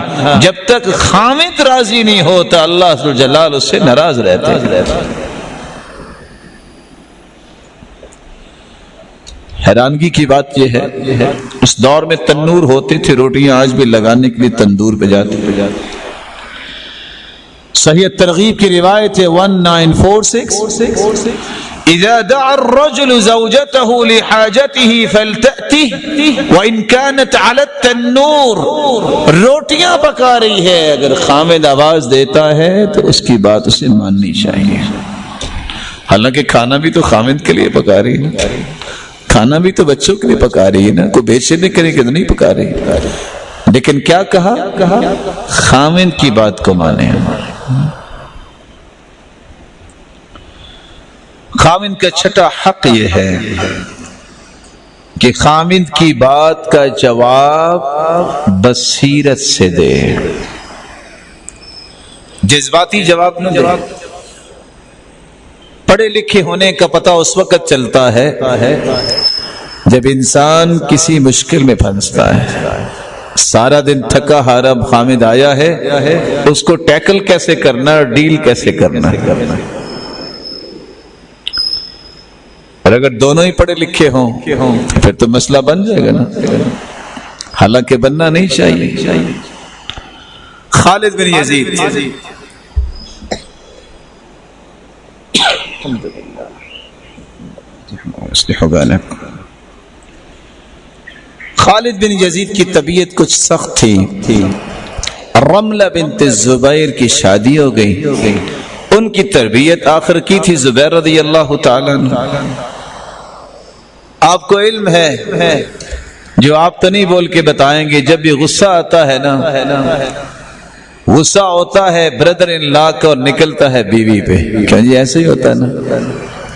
جب تک خامد راضی نہیں ہوتا اللہ ذو الجلال اس سے ناراض رہتے ہیں۔ حیرانگی کی بات یہ ہے اس دور میں تنور ہوتے تھے، روٹیاں آج بھی لگانے کے لیے تندور پہ جاتے۔ صحیح ترغیب کی روایت ہے 1946، اذا دعا الرجل زوجته لحاجته فلتأته وان كانت على التنور، روٹیاں پکا رہی ہے اگر خامد آواز دیتا ہے تو اس کی بات اسے ماننی چاہیے، حالانکہ کھانا بھی تو خامد کے لیے پکا رہی ہے، کھانا بھی تو بچوں کے لیے پکا رہی ہے نا، کوئی بےچینی کرے کہ نہیں پکا رہی، لیکن کیا کہا؟ خامد کی بات کو مانے۔ خامد کا چھٹا حق یہ ہے کہ خامد کی بات کا جواب بصیرت سے دے، جذباتی جواب نہ دے۔ پڑھے لکھے ہونے کا پتہ اس وقت چلتا ہے جب انسان کسی مشکل میں پھنستا ہے، سارا دن تھکا ہارا خامد آیا ہے، اس کو ٹیکل کیسے کرنا، ڈیل کیسے کرنا۔ اور اگر دونوں ہی پڑھے لکھے ہوں پھر تو مسئلہ بن جائے گا نا، حالانکہ بننا نہیں چاہیے۔ خالد بن یزید خالد بن یزید کی طبیعت کچھ سخت تھی، رملہ بنت زبیر کی شادی ہو گئی، ان کی تربیت آخر کی تھی زبیر رضی اللہ تعالیٰ عنہ۔ آپ کو علم ہے جو آپ تو نہیں بول کے بتائیں گے، جب بھی غصہ آتا ہے نا، غصہ ہوتا ہے بردر ان لا کا اور نکلتا ہے بیوی پہ، کیا جی ایسے ہی ہوتا ہے نا؟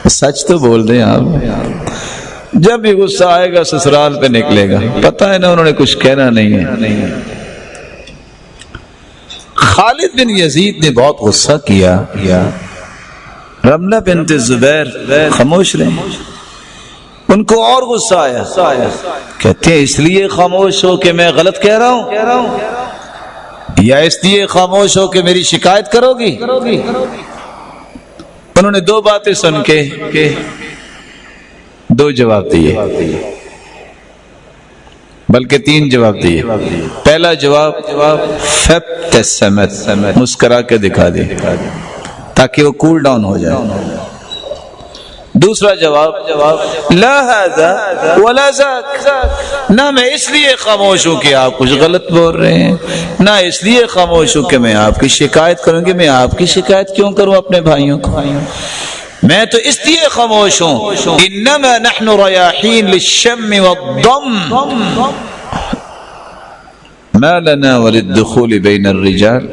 سچ تو بول دیں آپ، جب بھی غصہ آئے گا سسرال پہ نکلے گا، پتہ ہے نا انہوں نے کچھ کہنا نہیں ہے۔ خالد بن یزید نے بہت غصہ کیا، رملہ بنت زبیر خاموش رہے، ان کو اور غصہ آیا، کہتے ہیں اس لیے خاموش ہو کہ میں غلط کہہ رہا ہوں، یا اس لیے خاموش ہو کہ میری شکایت کرو گی؟ انہوں نے دو باتیں سن کے دو جواب دیے، بلکہ تین جواب دیے۔ پہلا جواب فابتسمت، مسکرا کے دکھا دے تاکہ وہ کول ڈاؤن ہو جائے۔ دوسرا جواب لا ھذا ولا ذاک، نہ میں اس لیے خاموش ہوں کہ آپ کچھ غلط بول رہے ہیں، نہ اس لیے خاموش ہوں کہ میں آپ کی شکایت کروں گی۔ میں آپ کی شکایت کیوں کروں اپنے بھائیوں کو؟ میں تو اس لیے خاموش ہوں انما نحن ریاحین للشم والضم ما لنا وللدخول بین الرجال۔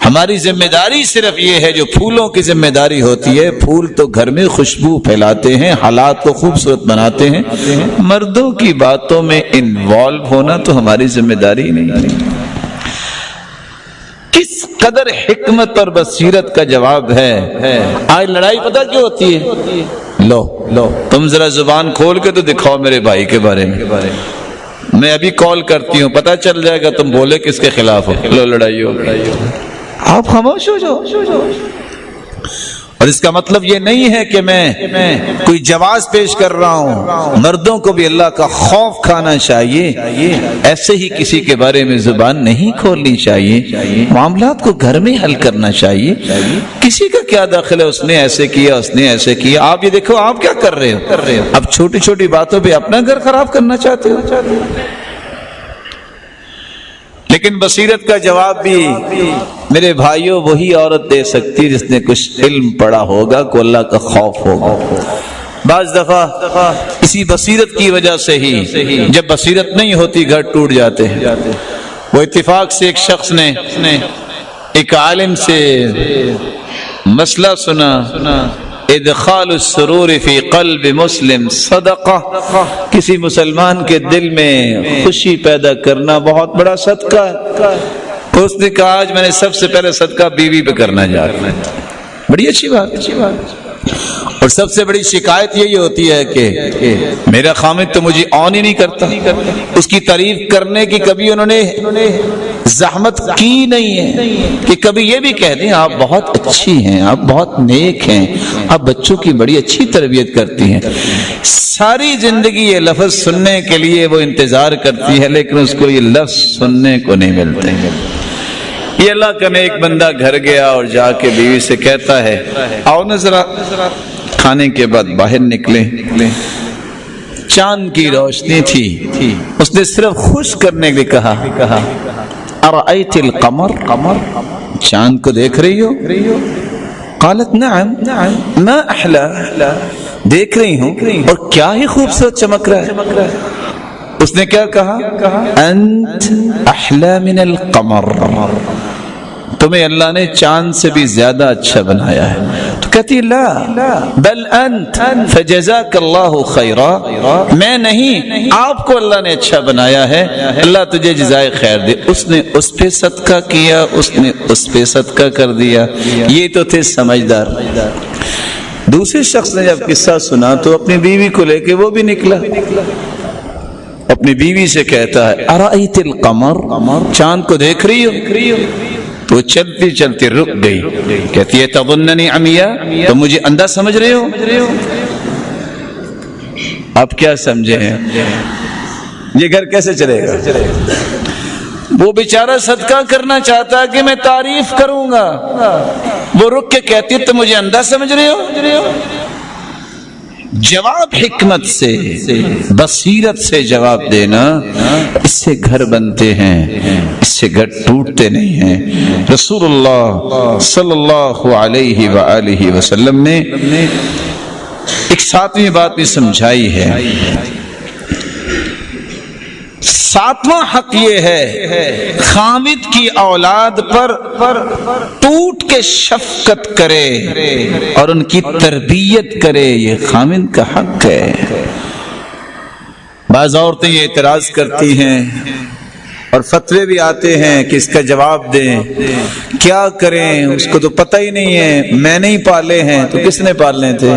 ہماری ذمہ داری صرف یہ ہے جو پھولوں کی ذمہ داری ہوتی ہے، پھول تو گھر میں خوشبو پھیلاتے ہیں، حالات کو خوبصورت بناتے ہیں، مردوں کی باتوں میں انوالو ہونا تو ہماری ذمہ داری نہیں ہے۔ کس قدر حکمت اور بصیرت کا جواب ہے۔ آج لڑائی پتہ کیوں ہوتی ہے؟ لو تم ذرا زبان کھول کے تو دکھاؤ میرے بھائی کے بارے میں، میں ابھی کال کرتی ہوں، پتہ چل جائے گا تم بولے کس کے خلاف ہو، لو لڑائی ہو، آپ خاموش ہو جاؤ۔ اور اس کا مطلب یہ نہیں ہے کہ میں کوئی جواز پیش کر رہا ہوں، مردوں کو بھی اللہ کا خوف کھانا چاہیے، ایسے ہی کسی کے بارے میں زبان نہیں کھولنی چاہیے، معاملات کو گھر میں حل کرنا چاہیے۔ کسی کا کیا دخل ہے، اس نے ایسے کیا، اس نے ایسے کیا، آپ یہ دیکھو آپ کیا کر رہے ہو، اب چھوٹی چھوٹی باتوں پہ اپنا گھر خراب کرنا چاہتے ہو۔ لیکن بصیرت کا جواب بھی میرے بھائیوں وہی عورت دے سکتی جس نے کچھ علم پڑھا ہوگا، کو اللہ کا خوف ہوگا۔ بعض دفعہ اسی بصیرت کی وجہ سے ہی جب بصیرت نہیں ہوتی گھر ٹوٹ جاتے ہیں۔ وہ اتفاق سے ایک شخص نے ایک عالم سے مسئلہ سنا، ادخال السرور فی قلب مسلم صدقہ، کسی مسلمان کے دل میں خوشی پیدا کرنا بہت بڑا صدقہ ہے۔ اس نے کہا آج میں نے سب سے پہلے صدقہ بیوی پہ کرنا جا رہا ہے۔ بڑی اچھی بات۔ اور سب سے بڑی شکایت یہی ہوتی ہے کہ میرا خامد تو مجھے آن ہی نہیں کرتا، اس کی تعریف کرنے کی کبھی انہوں نے زحمت کی نہیں ہے کہ کبھی یہ بھی کہہ دیں آپ بہت اچھی ہیں، آپ بہت نیک ہیں، آپ بچوں کی بڑی اچھی تربیت کرتی ہیں۔ ساری زندگی یہ لفظ سننے کے لیے وہ انتظار کرتی ہے، لیکن اس کو یہ لفظ سننے کو نہیں ملتے۔ یہ اللہ کا نیک بندہ گھر گیا اور جا کے بیوی سے کہتا ہے آؤ نا ذرا کھانے کے بعد باہر نکلے۔ چاند کی روشنی تھی، اس نے صرف خوش کرنے کے لیے کہا ارأیت القمر، چاند کو دیکھ رہی ہو؟ قالت نعم ما احلا، دیکھ رہی ہوں اور کیا ہی خوبصورت چمک رہا ہے۔ اس نے کیا کہا انت احلا من القمر، تمہیں اللہ نے چاند سے بھی زیادہ اچھا بنایا ہے۔ تو کہتی لا بل انت فجزاک اللہ خیرا، میں نہیں آپ کو اللہ نے اچھا بنایا ہے، اللہ تجھے جزائے خیر دے۔ اس نے اس پہ صدقہ کیا، اس نے اس پہ صدقہ کر دیا، یہ تو تھے سمجھدار۔ دوسرے شخص نے جب قصہ سنا تو اپنی بیوی کو لے کے وہ بھی نکلا، اپنی بیوی سے کہتا ہے ارأیت القمر، چاند کو دیکھ رہی ہو؟ تو چلتی چلتی رک گئی، کہتی ہے تظننی عمیہ، تو مجھے اندھا سمجھ رہے ہو؟ آپ کیا سمجھے ہیں یہ گھر کیسے چلے گا؟ وہ بیچارہ صدقہ کرنا چاہتا کہ میں تعریف کروں گا، وہ رک کے کہتی ہے تو مجھے اندھا سمجھ رہے ہو؟ جواب حکمت سے، بصیرت سے جواب دینا، اس سے گھر بنتے ہیں، اس سے گھر ٹوٹتے نہیں ہیں۔ رسول اللہ صلی اللہ علیہ وآلہ وسلم نے ایک ساتویں بات بھی سمجھائی ہے۔ ساتواں حق یہ ہے خامد کی اولاد پر ٹوٹ کے شفقت کرے اور ان کی تربیت کرے، یہ خامد کا حق ہے۔ بعض عورتیں یہ اعتراض کرتی ہیں اور فتوے بھی آتے ہیں کہ اس کا جواب دیں، کیا کریں، اس کو تو پتہ ہی نہیں ہے، میں نہیں پالے ہیں تو کس نے پالنے تھے،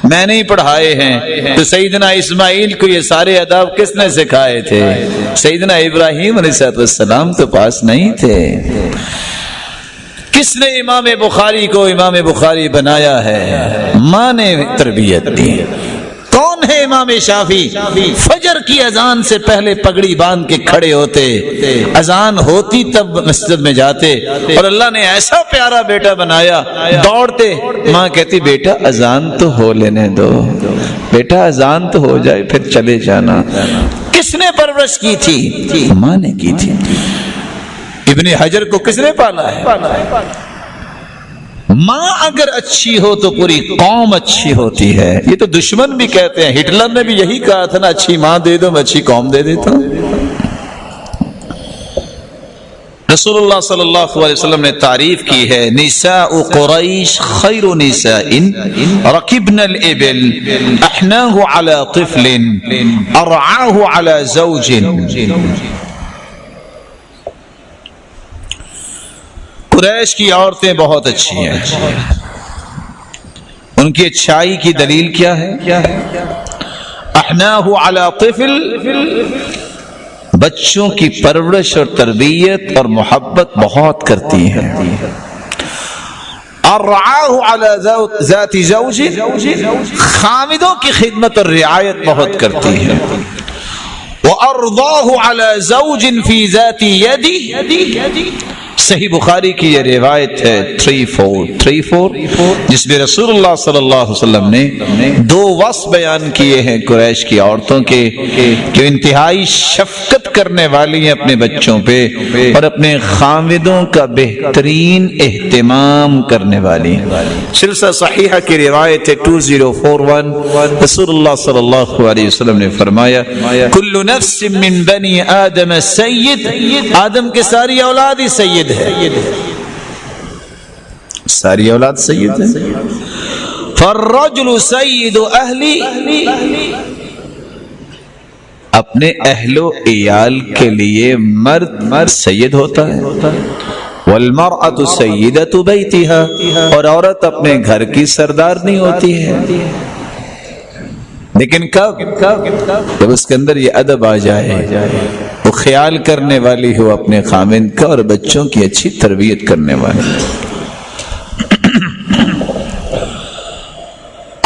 میں نہیں پڑھائے ہیں تو سیدنا اسماعیل کو یہ سارے آداب کس نے سکھائے تھے، سیدنا ابراہیم علیہ السلام تو پاس نہیں تھے، کس نے امام بخاری کو امام بخاری بنایا ہے، ماں نے تربیت دی، کون ہے امام شافعی فجر کی اذان سے پہلے پگڑی باندھ کے کھڑے ہوتے، اذان ہوتی تب مسجد میں جاتے، اور اللہ نے ایسا پیارا بیٹا بنایا، دوڑتے، ماں کہتی بیٹا اذان تو ہو لینے دو، بیٹا اذان تو ہو جائے پھر چلے جانا۔ کس نے پرورش کی تھی؟ ماں نے کی تھی۔ ابن حجر کو کس نے پالا ہے؟ ماں اگر اچھی ہو تو پوری قوم اچھی ہوتی ہے۔ یہ تو دشمن بھی کہتے ہیں، ہٹلر نے بھی یہی کہا تھا نا، اچھی ماں دے دو میں اچھی قوم دے دیتا ہوں۔ رسول اللہ صلی اللہ علیہ وسلم نے تعریف کی ہے، نساء قریش خیر نساء رکبن الابل احناہ علی طفل ارعاہ علی زوج۔ قریش کی عورتیں بہت اچھی ہیں۔ ان کی اچھائی کی دلیل کیا ہے؟ احناہ علی طفل، بچوں کی پرورش اور تربیت اور محبت بہت کرتی ہیں۔ ارعاہ علی ذات زوج، خامدوں کی خدمت اور رعایت بہت کرتی ہے۔ وارضاہ علی زوج فی ذات یدی، صحیح بخاری کی یہ روایت ہے 3434، جس میں رسول اللہ صلی اللہ علیہ وسلم نے دو وصف بیان کیے ہیں قریش کی عورتوں کے، کہ انتہائی شفقت کرنے والی ہیں اپنے بچوں پہ اور اپنے خامدوں کا بہترین اہتمام کرنے والی ہیں۔ سلسلہ صحیحہ کی روایت ہے 2041، رسول اللہ صلی اللہ علیہ وسلم نے فرمایا کل نفس من بنی آدم سید، آدم کے ساری اولاد ہی سید ہے، ساری اولاد سید ہے۔ فالرجل سید اہلی، اپنے اہل و عیال کے لیے مرد سید ہوتا ہے۔ والمرأة سیدۃ بیتہا، اور عورت اپنے گھر کی سردار نہیں ہوتی ہے، لیکن کب؟ جب اس کے اندر یہ ادب آ جائے، وہ خیال کرنے والی ہو اپنے خامند کا اور بچوں کی اچھی تربیت کرنے والی۔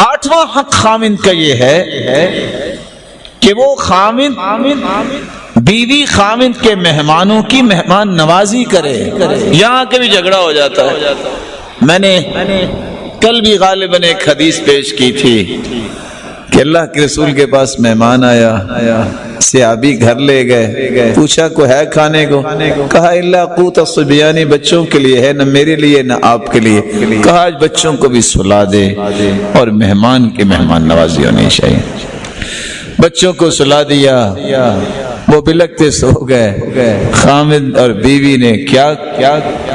آٹھواں حق خامند کا یہ ہے کہ وہ خامند بیوی خامند کے مہمانوں کی مہمان نوازی کرے۔ یہاں کبھی جھگڑا ہو جاتا ہے۔ میں نے کل بھی غالباً ایک حدیث پیش کی تھی کہ اللہ کے رسول کے پاس مہمان آیا، صحابی گھر لے گئے، پوچھا کو ہے کھانے کو؟ کہا الا قوت الصبیان، بچوں کے لیے ہے، نہ میرے لیے نہ آپ کے لیے۔ کہا آج بچوں کو بھی سلا دے، اور مہمان کی مہمان نوازی ہونی چاہیے۔ بچوں کو سلا دیا، وہ بلکتے سو گئے۔ خامد اور بیوی نے کیا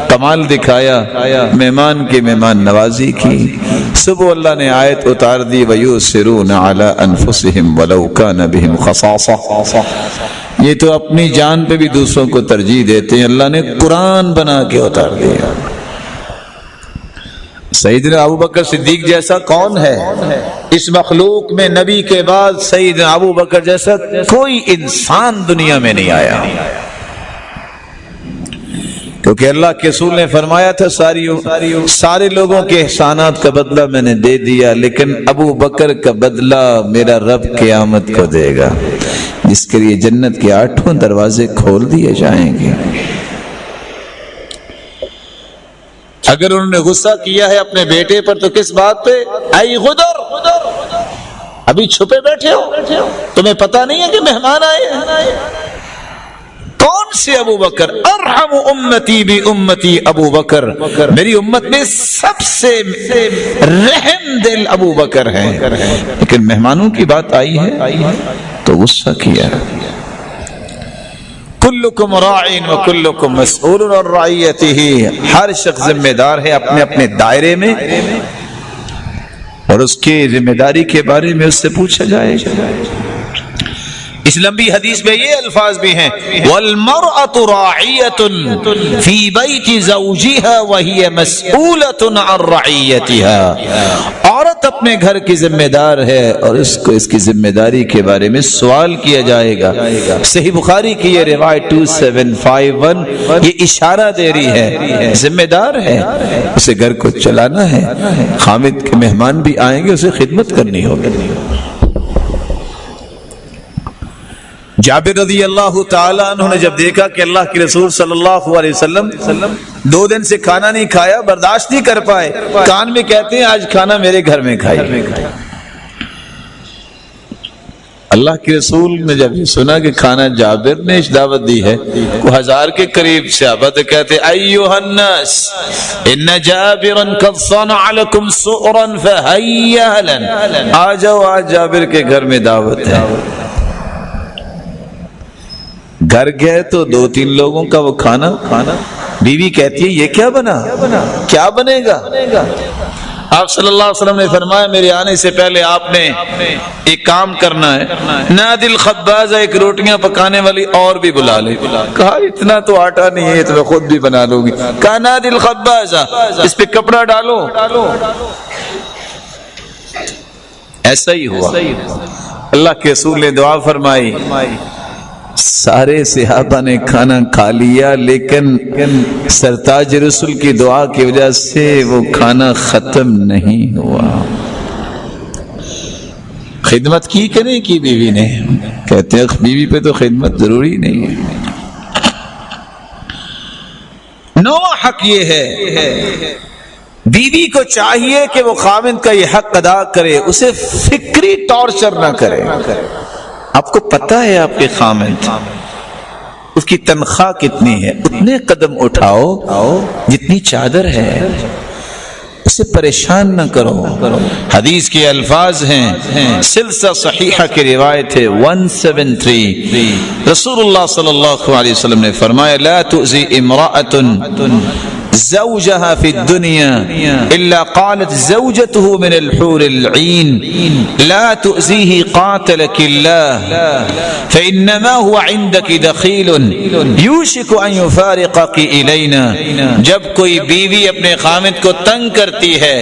کمال دکھایا، مہمان کی مہمان نوازی کی۔ صبح اللہ نے آیت اتار دی وَيُؤْثِرُونَ عَلَىٰ أَنفُسِهِمْ وَلَوْ كَانَ بِهِمْ خَصَاصَةٌ، یہ تو اپنی جان پہ بھی دوسروں کو ترجیح دیتے ہیں۔ اللہ نے قرآن بنا کے اتار دیا۔ سیدنا ابوبکر صدیق جیسا کون ہے اس مخلوق میں؟ نبی کے بعد سیدنا ابوبکر جیسا کوئی انسان دنیا میں نہیں آیا، کیونکہ اللہ کے رسول نے فرمایا تھا سارے لوگوں کے احسانات کا بدلہ میں نے دے دیا، لیکن ابو بکر کا بدلہ میرا رب قیامت کو دے گا، جس کے لیے جنت کے 8 دروازے کھول دیے جائیں گے۔ اگر انہوں نے غصہ کیا ہے اپنے بیٹے پر تو کس بات پہ؟ اے غدر، ابھی چھپے بیٹھے ہو، تمہیں پتہ نہیں ہے کہ مہمان آئے ہیں؟ کون سے ابو بکر؟ ارحم امتی بی امتی ابو بکر، میری امت میں سب سے رحم دل ابو بکر ہیں، لیکن مہمانوں کی بات آئی ہے تو غصہ کیا۔ کلکم راعٍ وکلکم مسئول عن رعیتہ، ہر شخص ذمہ دار ہے اپنے اپنے دائرے میں، اور اس کی ذمہ داری کے بارے میں اس سے پوچھا جائے گا۔ اس لمبی حدیث میں یہ الفاظ بھی ہیں وَالْمَرْأَةُ رَاعِيَةٌ فِي بَيْتِ زَوْجِهَا وَهِيَ مَسْئُولَةٌ عَنْ رَعِيَّتِهَا، عورت اپنے گھر کی ذمہ دار ہے اور اس کو اس کی ذمہ داری کے بارے میں سوال کیا جائے گا۔ صحیح بخاری کی یہ روایت 2751 یہ اشارہ دے رہی ہے، ذمہ دار ہے، اسے گھر کو چلانا ہے، خامد کے مہمان بھی آئیں گے، اسے خدمت کرنی ہوگی۔ جابر رضی اللہ تعالیٰ عنہ نے جب دیکھا کہ اللہ کے رسول صلی اللہ علیہ وسلم 2 دن سے کھانا نہیں کھایا، برداشت نہیں کر پائے، کان میں کہتے ہیں آج کھانا میرے گھر میں کھائے۔ اللہ کے رسول نے جب یہ سنا کہ کھانا جابر نے دعوت دی ہے، کو 1000 کے قریب صحابہ کہتے ایھا الناس ان جابرا قد صنع لكم سؤرا فهيا لنا، آ جاؤ آج جابر کے گھر میں دعوت ہے۔ گھر گئے تو 2-3 لوگوں کا وہ کھانا، بیوی کہتی ہے یہ کیا بنا، کیا بنے گا؟ آپ صلی اللہ علیہ وسلم نے فرمایا میرے آنے سے پہلے آپ نے ایک کام کرنا ہے، نادی الخباز، ایک روٹیاں پکانے والی اور بھی بلا لے۔ کہا اتنا تو آٹا نہیں ہے تو میں خود بھی بنا لوں گی۔ کہا نادی الخباز، اس پہ کپڑا ڈالو۔ ایسا ہی ہوا، اللہ کے رسول نے دعا فرمائی، سارے صحابہ نے کھانا کھا لیا، لیکن سرتاج رسول کی دعا کی وجہ سے وہ کھانا ختم نہیں ہوا۔ خدمت کی کہ نہیں کی بیوی نے؟ کہتے ہیں بیوی پہ تو خدمت ضروری نہیں ہے۔ 9واں حق یہ ہے، بیوی کو چاہیے کہ وہ خاوند کا یہ حق ادا کرے، اسے فکری ٹارچر نہ کرے۔ آپ کو پتہ ہے آپ کے خاوند اس کی تنخواہ کتنی ہے، اتنے قدم اٹھاؤ جتنی چادر ہے، اسے پریشان نہ کرو۔ حدیث کے الفاظ ہیں، سلسلہ صحیحہ کی روایت ہے 173، رسول اللہ صلی اللہ علیہ وسلم نے فرمایا لا تؤذی امرأة زوجها في الدنيا إلا قالت زوجته من الحور العين لا تؤذيه قاتلك الله فإنما هو عندك دخيل يوشك أن يفارقك إلينا۔ جب کوئی بیوی اپنے خامد کو تنگ کرتی ہے،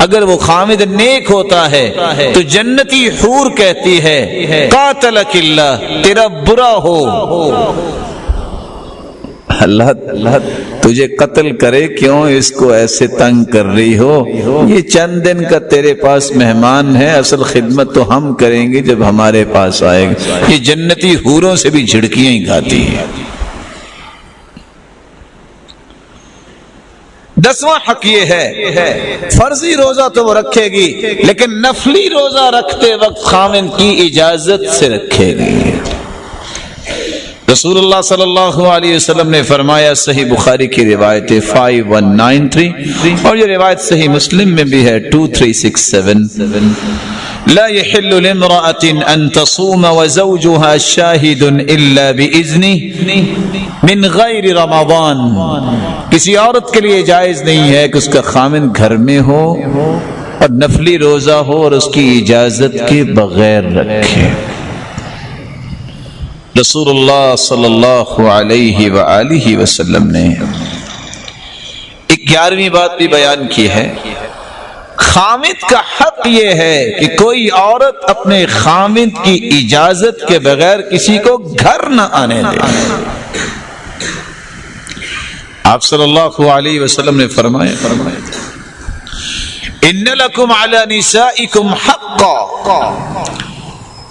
اگر وہ خامد نیک ہوتا ہے تو جنتی حور کہتی ہے قاتلك الله، تیرا برا ہو، اللہ تجھے قتل کرے، کیوں اس کو ایسے تنگ کر رہی ہو؟ یہ چند دن کا تیرے پاس مہمان ہے، اصل خدمت تو ہم کریں گے جب ہمارے پاس آئے گا۔ یہ جنتی حوروں سے بھی جھڑکیاں ہی کھاتی ہے۔ 10واں حق یہ ہے، فرضی روزہ تو وہ رکھے گی لیکن نفلی روزہ رکھتے وقت خاوند کی اجازت سے رکھے گی۔ رسول اللہ صلی اللہ علیہ وسلم نے فرمایا، صحیح بخاری کی روایت 5193 اور یہ روایت صحیح مسلم میں بھی ہے 2367، لا يحل لامرأة ان تصوم وزوجها شاهد الا باذنه من غیر رمضان، کسی عورت کے لیے جائز نہیں ہے کہ اس کا خاوند گھر میں ہو اور نفلی روزہ ہو اور اس کی اجازت کے بغیر رکھے۔ رسول اللہ صلی اللہ علیہ وآلہ وسلم نے 11ویں بات بھی بیان کی ہے، خاوند کا حق یہ ہے کہ کوئی عورت اپنے خاوند کی اجازت کے بغیر کسی کو گھر نہ آنے دے۔ آپ صلی اللہ علیہ وسلم نے فرمایا ان لکم علی نسائکم حقا،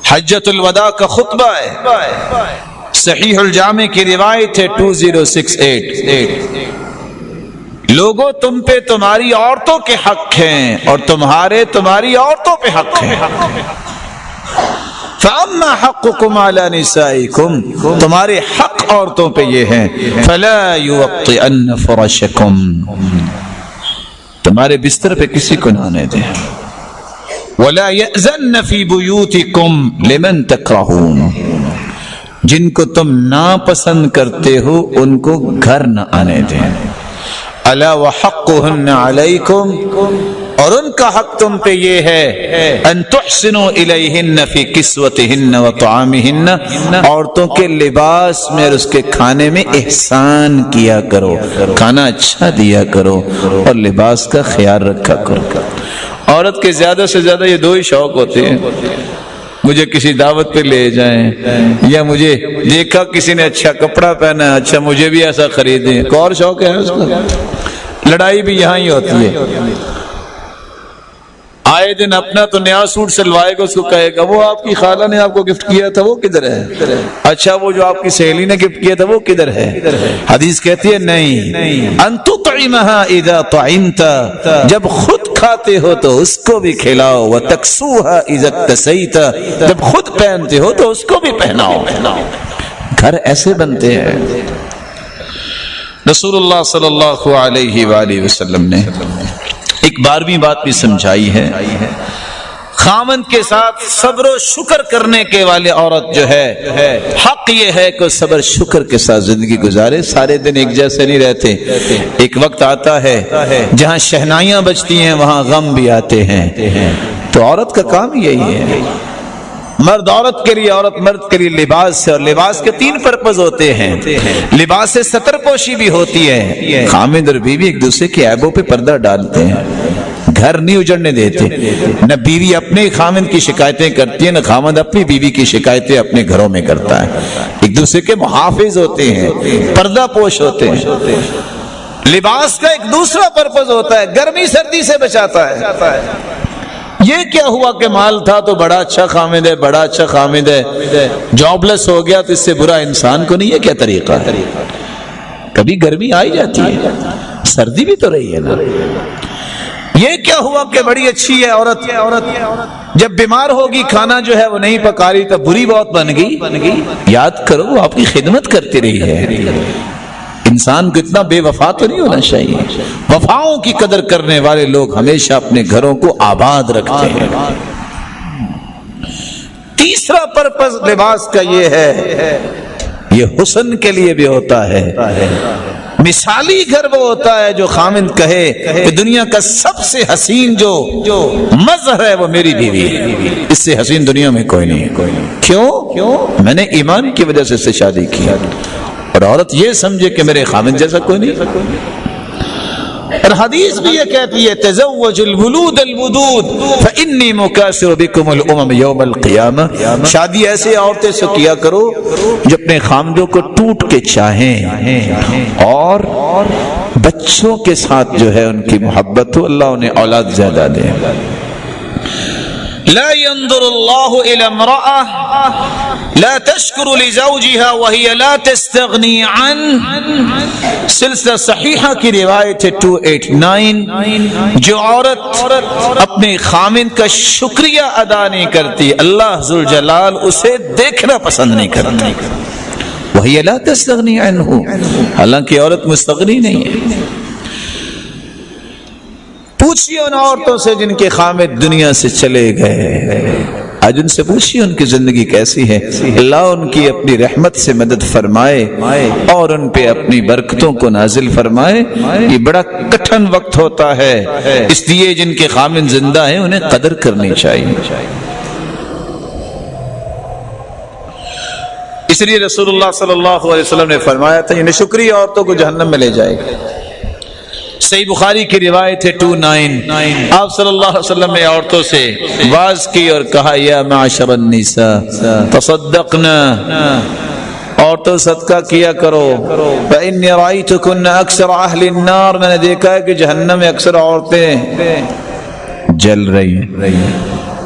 حجۃ الوداع کا خطبہ ہے، صحیح الجامع کی روایت ہے 2068، لوگوں تم پہ تمہاری عورتوں کے حق ہیں اور تمہارے تمہاری عورتوں پہ حق ہیں۔ فَأَمَّا حَقُّكُمْ عَلَى نِسَائِكُمْ، تمہارے حق عورتوں پہ یہ ہیں، فَلَا يُوَطِّئَنَّ فَرَشَكُمْ، تمہارے بستر پہ کسی کو نہ آنے دیں۔ وَلَا يَأْذَنَّ فِي بُيُوتِكُمْ لِمَنْ تَكْرَهُونَ، جن کو تم ناپسند کرتے ہو ان کو گھر نہ آنے دیں۔ أَلَا وَحَقُّهُنَّ عَلَيْكُمْ، اور ان کا حق تم پہ یہ ہے ان تحسنوا الیہن فی کسوتہن و طعامہن، عورتوں کے لباس میں اور اس کے کھانے میں احسان کیا کرو، کھانا اچھا دیا کرو اور لباس کا خیال رکھا کرو۔ عورت کے زیادہ سے زیادہ یہ 2 ہی شوق ہوتے ہیں، مجھے کسی دعوت پہ لے جائیں، یا مجھے دیکھا کسی نے اچھا کپڑا پہنا ہے، اچھا مجھے بھی ایسا خریدیں۔ ایک اور شوق ہے اس کا، لڑائی بھی یہاں ہی ہوتی ہے۔ آئے دن اپنا تو نیا سوٹ سلوائے گا، اس کو کہے گا وہ آپ کی خالہ نے آپ کو گفٹ کیا تھا وہ کدھر ہے؟ اچھا وہ جو آپ کی سہیلی نے گفٹ کیا تھا وہ کدھر ہے؟ حدیث کہتی ہے نہیں، ان تطعمها اذا طعمت، جب خود کھاتے ہو تو اس کو بھی کھلاؤ، وتکسوها اذا اکتسیت، جب خود پہنتے ہو تو اس کو بھی پہناؤ۔ گھر ایسے بنتے ہیں۔ رسول اللہ صلی اللہ علیہ وآلہ وسلم نے ایک 12ویں بات بھی سمجھائی ہے، خامند کے ساتھ صبر و شکر کرنے کے والے عورت جو ہے حق یہ ہے کہ صبر شکر کے ساتھ زندگی گزارے۔ سارے دن ایک جیسے نہیں رہتے، ایک وقت آتا ہے جہاں شہنائیاں بجتی ہیں وہاں غم بھی آتے ہیں، تو عورت کا کام یہی ہے، مرد عورت کے لیے، عورت مرد کے لیے لباس سے، اور لباس کے 3 پرپز ہوتے ہیں۔ لباس سے ستر پوشی بھی ہوتی ہے، خامند اور بیوی ایک دوسرے کے عیبوں پہ پردہ ڈالتے ہیں، گھر نہیں اجڑنے دیتے، نہ بیوی اپنے خامند کی شکایتیں کرتی ہے، نہ خامند اپنی بیوی کی شکایتیں اپنے گھروں میں کرتا ہے، ایک دوسرے کے محافظ ہوتے ہیں، پردہ پوش ہوتے ہیں۔ لباس کا ایک دوسرا پرپز ہوتا ہے، گرمی سردی سے بچاتا ہے۔ یہ کیا ہوا کہ مال تھا تو بڑا اچھا خامد ہے، بڑا اچھا خامد ہے، جاب لیس ہو گیا تو اس سے برا انسان کو نہیں، یہ کیا طریقہ ہے؟ کبھی گرمی آئی جاتی ہے، سردی بھی تو رہی ہے نا۔ یہ کیا ہوا کہ بڑی اچھی ہے عورت، جب بیمار ہوگی کھانا جو ہے وہ نہیں پکا رہی تو بری بہت بن گئی، یاد کرو وہ آپ کی خدمت کرتی رہی ہے۔ انسان کو اتنا بے وفا تو نہیں ہونا چاہیے۔ وفاؤں کی قدر کرنے والے لوگ ہمیشہ اپنے گھروں کو آباد رکھتے ہیں۔ تیسرا پرپز لباس کا یہ ہے، یہ حسن کے لیے بھی ہوتا ہے۔ مثالی گھر وہ ہوتا ہے جو خامند کہے کہ دنیا کا سب سے حسین جو مظہر ہے وہ میری بیوی ہے، اس سے حسین دنیا میں کوئی نہیں ہے۔ کیوں؟ میں نے ایمان کی وجہ سے اس سے شادی کی، اور عورت یہ سمجھے کہ میرے خامند جیسا کوئی نہیں۔ اور حدیث بھی یہ کہتی ہے تزوج الولود الودود فانی مکاثر بکم الامم یوم القیامہ، شادی ایسے عورتیں سے کیا کرو جو اپنے خامدوں کو ٹوٹ کے چاہیں اور بچوں کے ساتھ جو ہے ان کی محبت ہو، اللہ انہیں اولاد زیادہ دے۔ لا ينظر الله إلى امرأة لا تشكر لزوجها وهي لا تستغني عنه، سلسلہ صحیحہ کی روایت ہے 289، جو عورت اپنے خامند کا شکریہ ادا نہیں کرتی اللہ ذوالجلال اسے دیکھنا پسند نہیں کرتا۔ وهي لا تستغني عنه، حالانکہ عورت مستغنی نہیں ہے۔ پوچھئے ان عورتوں سے جن کے خامد دنیا سے چلے گئے، آج ان سے پوچھئے ان کی زندگی کیسی ہے، اللہ ان کی اپنی رحمت سے مدد فرمائے اور ان پہ اپنی برکتوں کو نازل فرمائے۔ یہ بڑا کٹھن وقت ہوتا ہے، اس لیے جن کے خامد زندہ ہیں انہیں قدر کرنی چاہیے۔ اس لیے رسول اللہ صلی اللہ علیہ وسلم نے فرمایا تھا یہ ناشکری عورتوں کو جہنم میں لے جائے گا۔ صحیح بخاری کی روایت ہے 299، آپ صلی اللہ علیہ وسلم نے عورتوں سے واز کی اور کہا یا معاشر النساء تصدقنا، عورتوں صدقہ کیا کرو، فإني رأيتكن أكثر أهل النار، میں نے دیکھا ہے کہ جہنم میں اکثر عورتیں جل رہی ہیں۔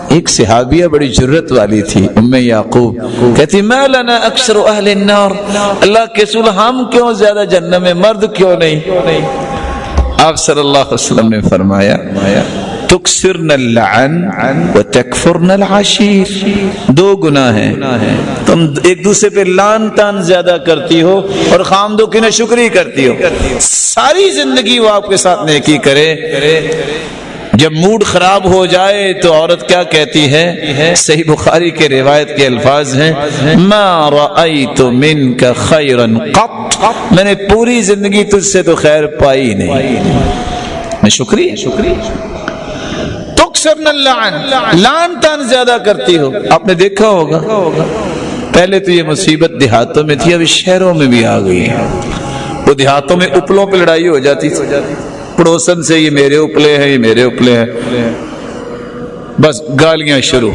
ایک صحابیہ بڑی جرت والی تھی، ام یعقوب، کہتی ما لنا اکثر اہل النار، اللہ کے رسول ہم کیوں زیادہ جہنم میں، مرد کیوں نہیں؟ آپ صلی اللہ علیہ وسلم نے فرمایا تکثرن اللعن وتکفرن العشیر، 2 گناہ ہیں، تم ایک دوسرے پہ لعن تان زیادہ کرتی ہو اور خامدوں کی ناشکری کرتی ہو۔ ساری زندگی وہ آپ کے ساتھ نیکی کرے، جب موڈ خراب ہو جائے تو عورت کیا کہتی ہے؟ صحیح بخاری کے روایت کے الفاظ ہیں ما رأیت منک خیرا قط، میں نے پوری زندگی تجھ سے تو خیر پائی نہیں۔ میں شکری تکثرن اللعن، لعن تان زیادہ کرتی ہو۔ آپ نے دیکھا ہوگا پہلے تو یہ مصیبت دیہاتوں میں تھی، ابھی شہروں میں بھی آ گئی ہے۔ وہ دیہاتوں میں اپلوں پہ لڑائی ہو جاتی تھی، پڑوسن سے یہ میرے اپلے ہیں، یہ میرے اپلے ہیں، بس گالیاں شروع،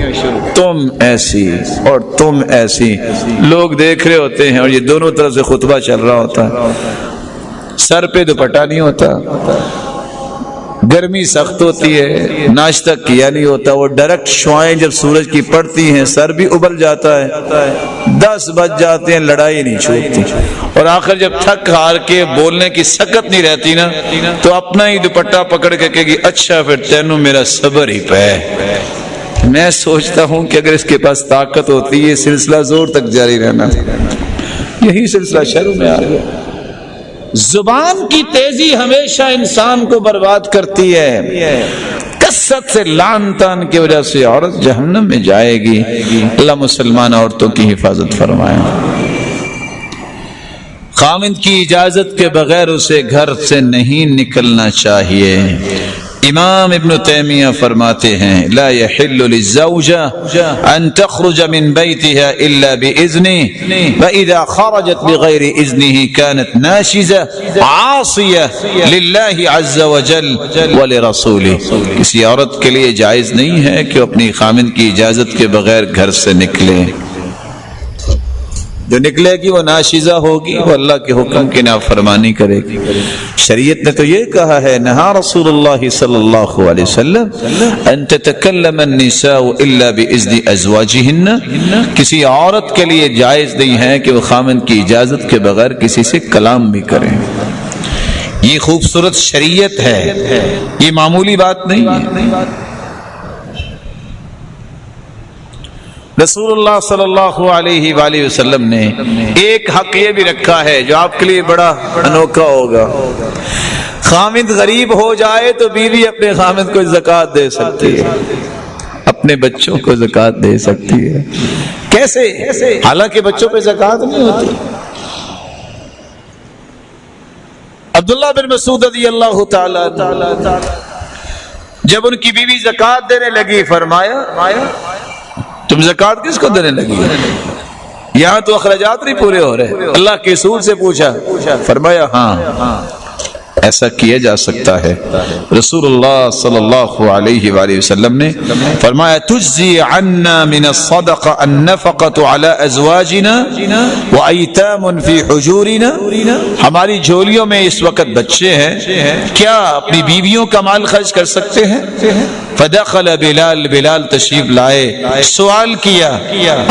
تم ایسی اور تم ایسی، لوگ دیکھ رہے ہوتے ہیں اور یہ دونوں طرف سے خطبہ چل رہا ہوتا ہے، سر پہ دوپٹہ نہیں ہوتا، گرمی سخت ہوتی ہے، ناشتہ کیا نہیں ہوتا، وہ ڈائریکٹ شعائیں جب سورج کی پڑتی ہیں سر بھی ابل جاتا ہے، 10 بج جاتے ہیں، لڑائی نہیں چھوٹتی، اور آخر جب تھک ہار کے بولنے کی سکت نہیں رہتی نا تو اپنا ہی دوپٹہ پکڑ کے کہے گی اچھا پھر تینوں میرا صبر ہی پہ۔ میں سوچتا ہوں کہ اگر اس کے پاس طاقت ہوتی ہے سلسلہ زور تک جاری رہنا، یہی سلسلہ شروع میں آ گیا۔ زبان کی تیزی ہمیشہ انسان کو برباد کرتی ہے، کثرت سے لعن طعن کی وجہ سے عورت جہنم میں جائے گی۔ اللہ مسلمان عورتوں کی حفاظت فرمائے۔ خاوند کی اجازت کے بغیر اسے گھر سے نہیں نکلنا چاہیے۔ امام ابن تیمیہ فرماتے ہیں لا يحل للزوجة ان تخرج من بيتها الا باذنه واذا خرجت بغير اذنه كانت ناشزة عاصية لله عز وجل ولرسوله۔ کسی عورت کے لیے جائز نہیں ہے کہ اپنی خاوند کی اجازت کے بغیر گھر سے نکلے، جو نکلے گی وہ ناشزہ ہوگی، وہ اللہ کے حکم کی نافرمانی کرے گی۔ شریعت نے تو یہ کہا ہے نہا رسول اللہ صلی اللہ علیہ وسلم ان تتکلم النساء الا باذن ازواجهن، کسی عورت کے لیے جائز نہیں ہے کہ وہ خاوند کی اجازت کے بغیر کسی سے کلام بھی کرے۔ یہ خوبصورت شریعت ہے، یہ معمولی بات نہیں ہے۔ رسول اللہ صلی اللہ علیہ وآلہ وسلم نے ایک حق یہ بھی رکھا ہے جو آپ کے لیے بڑا انوکھا ہوگا۔ خاوند غریب ہو جائے تو بیوی اپنے خاوند کو زکوٰۃ دے سکتی ہے، اپنے بچوں کو زکوٰۃ دے سکتی ہے۔ کیسے؟ حالانکہ بچوں پہ زکوٰۃ نہیں ہوتی۔ عبداللہ بن مسعود رضی اللہ تعالی جب ان کی بیوی زکوٰۃ دینے لگی فرمایا تم زکوٰۃ کس کو دینے لگی؟ یہاں تو اخراجات نہیں پورے ہو رہے۔ اللہ کے رسول سے پوچھا، فرمایا ہاں ایسا کیا جا سکتا ہے۔ رسول اللہ صلی اللہ علیہ وآلہ وسلم نے فرمایا تجزی عنا من الصدقہ النفقۃ علی ازواجنا وایتام فی حجورنا، ہماری جھولیوں میں اس وقت بچے ہیں، کیا اپنی بیویوں کا مال خرچ کر سکتے ہیں؟ فدخل بلال تشریف لائے، سوال کیا،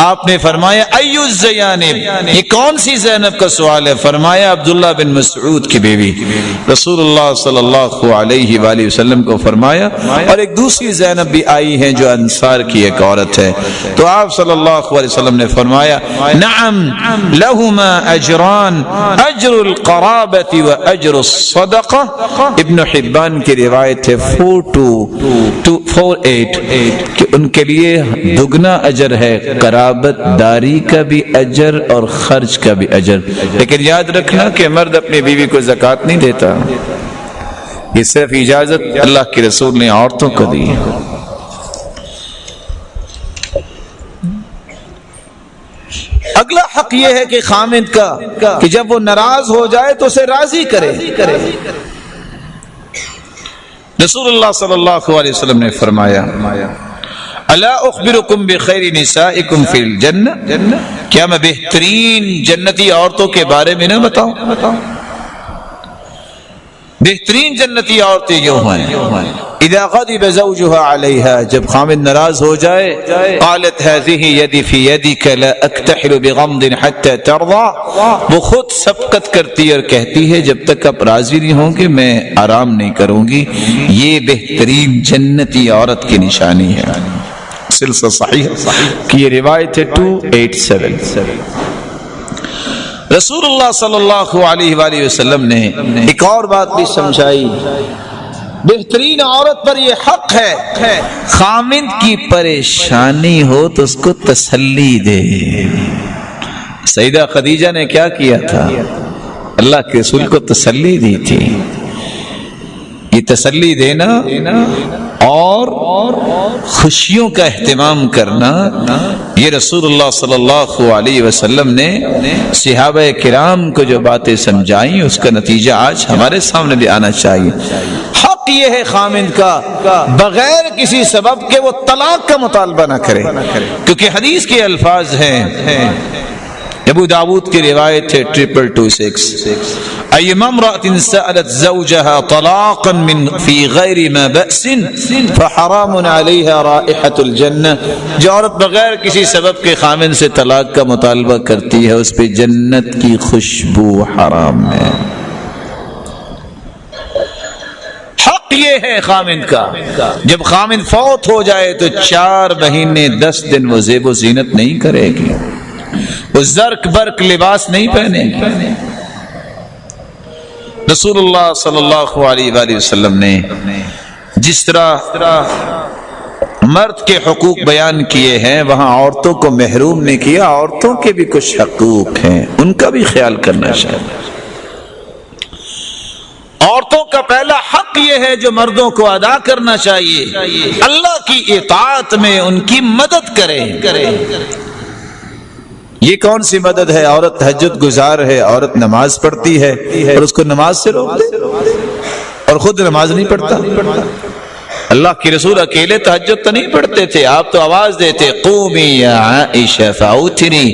آپ نے فرمایا ایو الزیانب، یہ کون سی زینب کا سوال ہے؟ فرمایا عبداللہ بن مسعود کی بیوی۔ رسول اللہ صلی اللہ علیہ وآلہ وسلم کو فرمایا اور ایک دوسری زینب بھی آئی ہیں جو انصار کی ایک عورت ہے، تو آپ صلی اللہ علیہ وسلم نے فرمایا نعم لہما اجران، اجر القرابۃ و اجر الصدقہ۔ ابن حبان کی روایت ہے 4248 کہ ان کے لیے دگنا اجر ہے، قرابت داری کا بھی اجر اور خرچ کا بھی اجر۔ لیکن یاد رکھنا کہ مرد اپنی بیوی کو زکوٰۃ نہیں دیتا، یہ صرف اجازت اللہ کے رسول نے عورتوں کو دی ہے۔ اگلا حق یہ ہے کہ خامد کا کہ جب وہ ناراض ہو جائے تو اسے راضی کرے۔ رسول اللہ صلی اللہ علیہ وسلم نے فرمایا الا اخبرکم بخیر نسائکم فی الجنہ، کیا میں بہترین جنتی عورتوں کے بارے میں نہ بتاؤں؟ بہترین جنتی عورتیں جو ہیں اذا غضب زوجها علیها، جب خامد ناراض ہو جائے قالت هذه يدي في يدك لا اكتحل بغمض حتى ترضى، وہ خود سبقت کرتی اور کہتی ہے جب تک آپ راضی نہیں ہوں گے میں آرام نہیں کروں گی۔ یہ بہترین جنتی عورت کی نشانی ہے۔ سلسلہ صحیح کی یہ روایت ہے 287۔ رسول اللہ صلی اللہ علیہ وآلہ وسلم نے ایک اور بات بھی سمجھائی، بہترین عورت پر یہ حق ہے خامند کی پریشانی ہو تو اس کو تسلی دے۔ سیدہ خدیجہ نے کیا کیا تھا؟ اللہ کے رسول کو تسلی دی تھی۔ یہ تسلی دینا اور خوشیوں کا اہتمام کرنا، یہ رسول اللہ صلی اللہ علیہ وسلم نے صحابہ کرام کو جو باتیں سمجھائیں اس کا نتیجہ آج ہمارے سامنے بھی آنا چاہیے۔ حق یہ ہے خامند کا بغیر کسی سبب کے وہ طلاق کا مطالبہ نہ کرے، کیونکہ حدیث کے الفاظ ہیں ابو داود کی روایت ہے 2226 ایما امرأة سألت زوجها طلاقا من في غیر ما بأس فحرام علیها رائحة الجنہ، جو عورت بغیر کسی سبب کے خامن سے طلاق کا مطالبہ کرتی ہے اس پہ جنت کی خوشبو حرام ہے۔ حق یہ ہے خامن کا، جب خامن فوت ہو جائے تو 4 مہینے 10 دن وہ زیب و زینت نہیں کرے گی، وہ زرق برق لباس نہیں پہنے گی۔ رسول اللہ صلی اللہ علیہ وآلہ وسلم نے جس طرح مرد کے حقوق بیان کیے ہیں وہاں عورتوں کو محروم نہیں کیا، عورتوں کے بھی کچھ حقوق ہیں، ان کا بھی خیال کرنا چاہیے۔ عورتوں کا پہلا حق یہ ہے جو مردوں کو ادا کرنا چاہیے، اللہ کی اطاعت میں ان کی مدد کریں۔ یہ کون سی مدد ہے؟ عورت تہجد گزار ہے، عورت نماز پڑھتی ہے اور اس کو نماز سے روک دے اور خود نماز نہیں پڑھتا۔ اللہ کے رسول اکیلے تہجد تو نہیں پڑھتے تھے، آپ تو آواز دیتے قومی یا عائشہ فاوتری،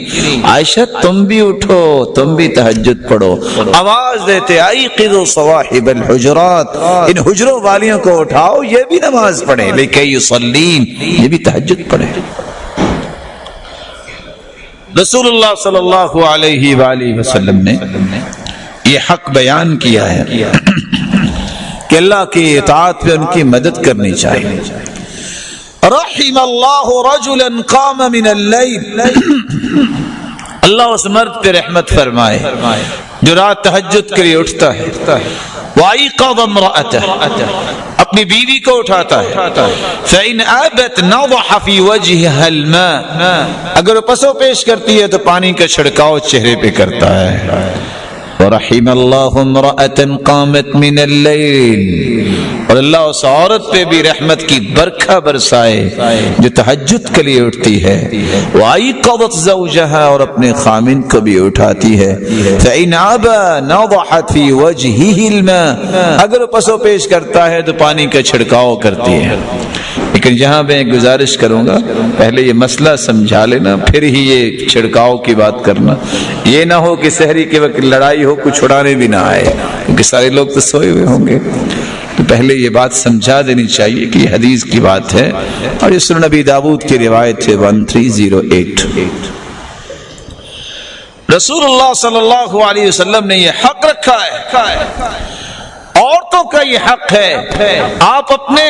عائشہ تم بھی اٹھو، تم بھی تہجد پڑھو، آواز دیتے ایقظوا صواحب الحجرات، ان حجروں والیوں کو اٹھاؤ یہ بھی نماز پڑھیں، لکی یصلین، یہ بھی تہجد پڑھیں۔ رسول اللہ صلی اللہ علیہ وآلہ وسلم نے یہ حق بیان کیا ہے کہ اللہ کی اطاعت پہ ان کی مدد کرنی چاہیے۔ رحم اللہ رجلا قام من اللیل، اللہ اس مرد پہ رحمت فرمائے جو رات تہجد کے لیے اٹھتا ہے، وَأَيْقَظَ امْرَأَتَهُ، اپنی بیوی کو اٹھاتا ہے، فَإِنْ أَبَتْ نَضَحَ فِي وَجْهِهَا الْمَاء، اگر وہ پسو پیش کرتی ہے تو پانی کا چھڑکاؤ چہرے پہ کرتا ہے۔ وَرَحِمَ اللَّهُ امْرَأَةً قَامَتْ مِنَ اللَّيْلِ، اور اللہ اس عورت پہ بھی رحمت کی برکھا برسائے جو تہجد کے لیے اٹھتی ہے۔ وَأَيْقَظَتْ زَوْجَهَا، اور اپنے خامن کو بھی اٹھاتی ہے۔ فَإِنْ أَبَى نَضَحَتْ فِي وَجْهِهِ الْمَاء، اگر وہ پسو پیش کرتا ہے تو پانی کا چھڑکاؤ کرتی ہے۔ لیکن جہاں میں گزارش کروں گا پہلے یہ مسئلہ سمجھا لینا، پھر ہی یہ چھڑکاؤ کی بات کرنا، یہ نہ ہو کہ سحری کے وقت لڑائی ہو کچھ چھڑانے بھی نہ آئے، کیونکہ سارے لوگ تو سوئے ہوئے ہوں گے، تو پہلے یہ بات سمجھا دینی چاہیے کہ یہ حدیث کی بات ہے، اور یہ سنن نبی داؤد کی روایت ہے 1308۔ رسول اللہ صلی اللہ علیہ وسلم نے یہ حق رکھا ہے، عورتوں کا یہ حق ہے، آپ اپنے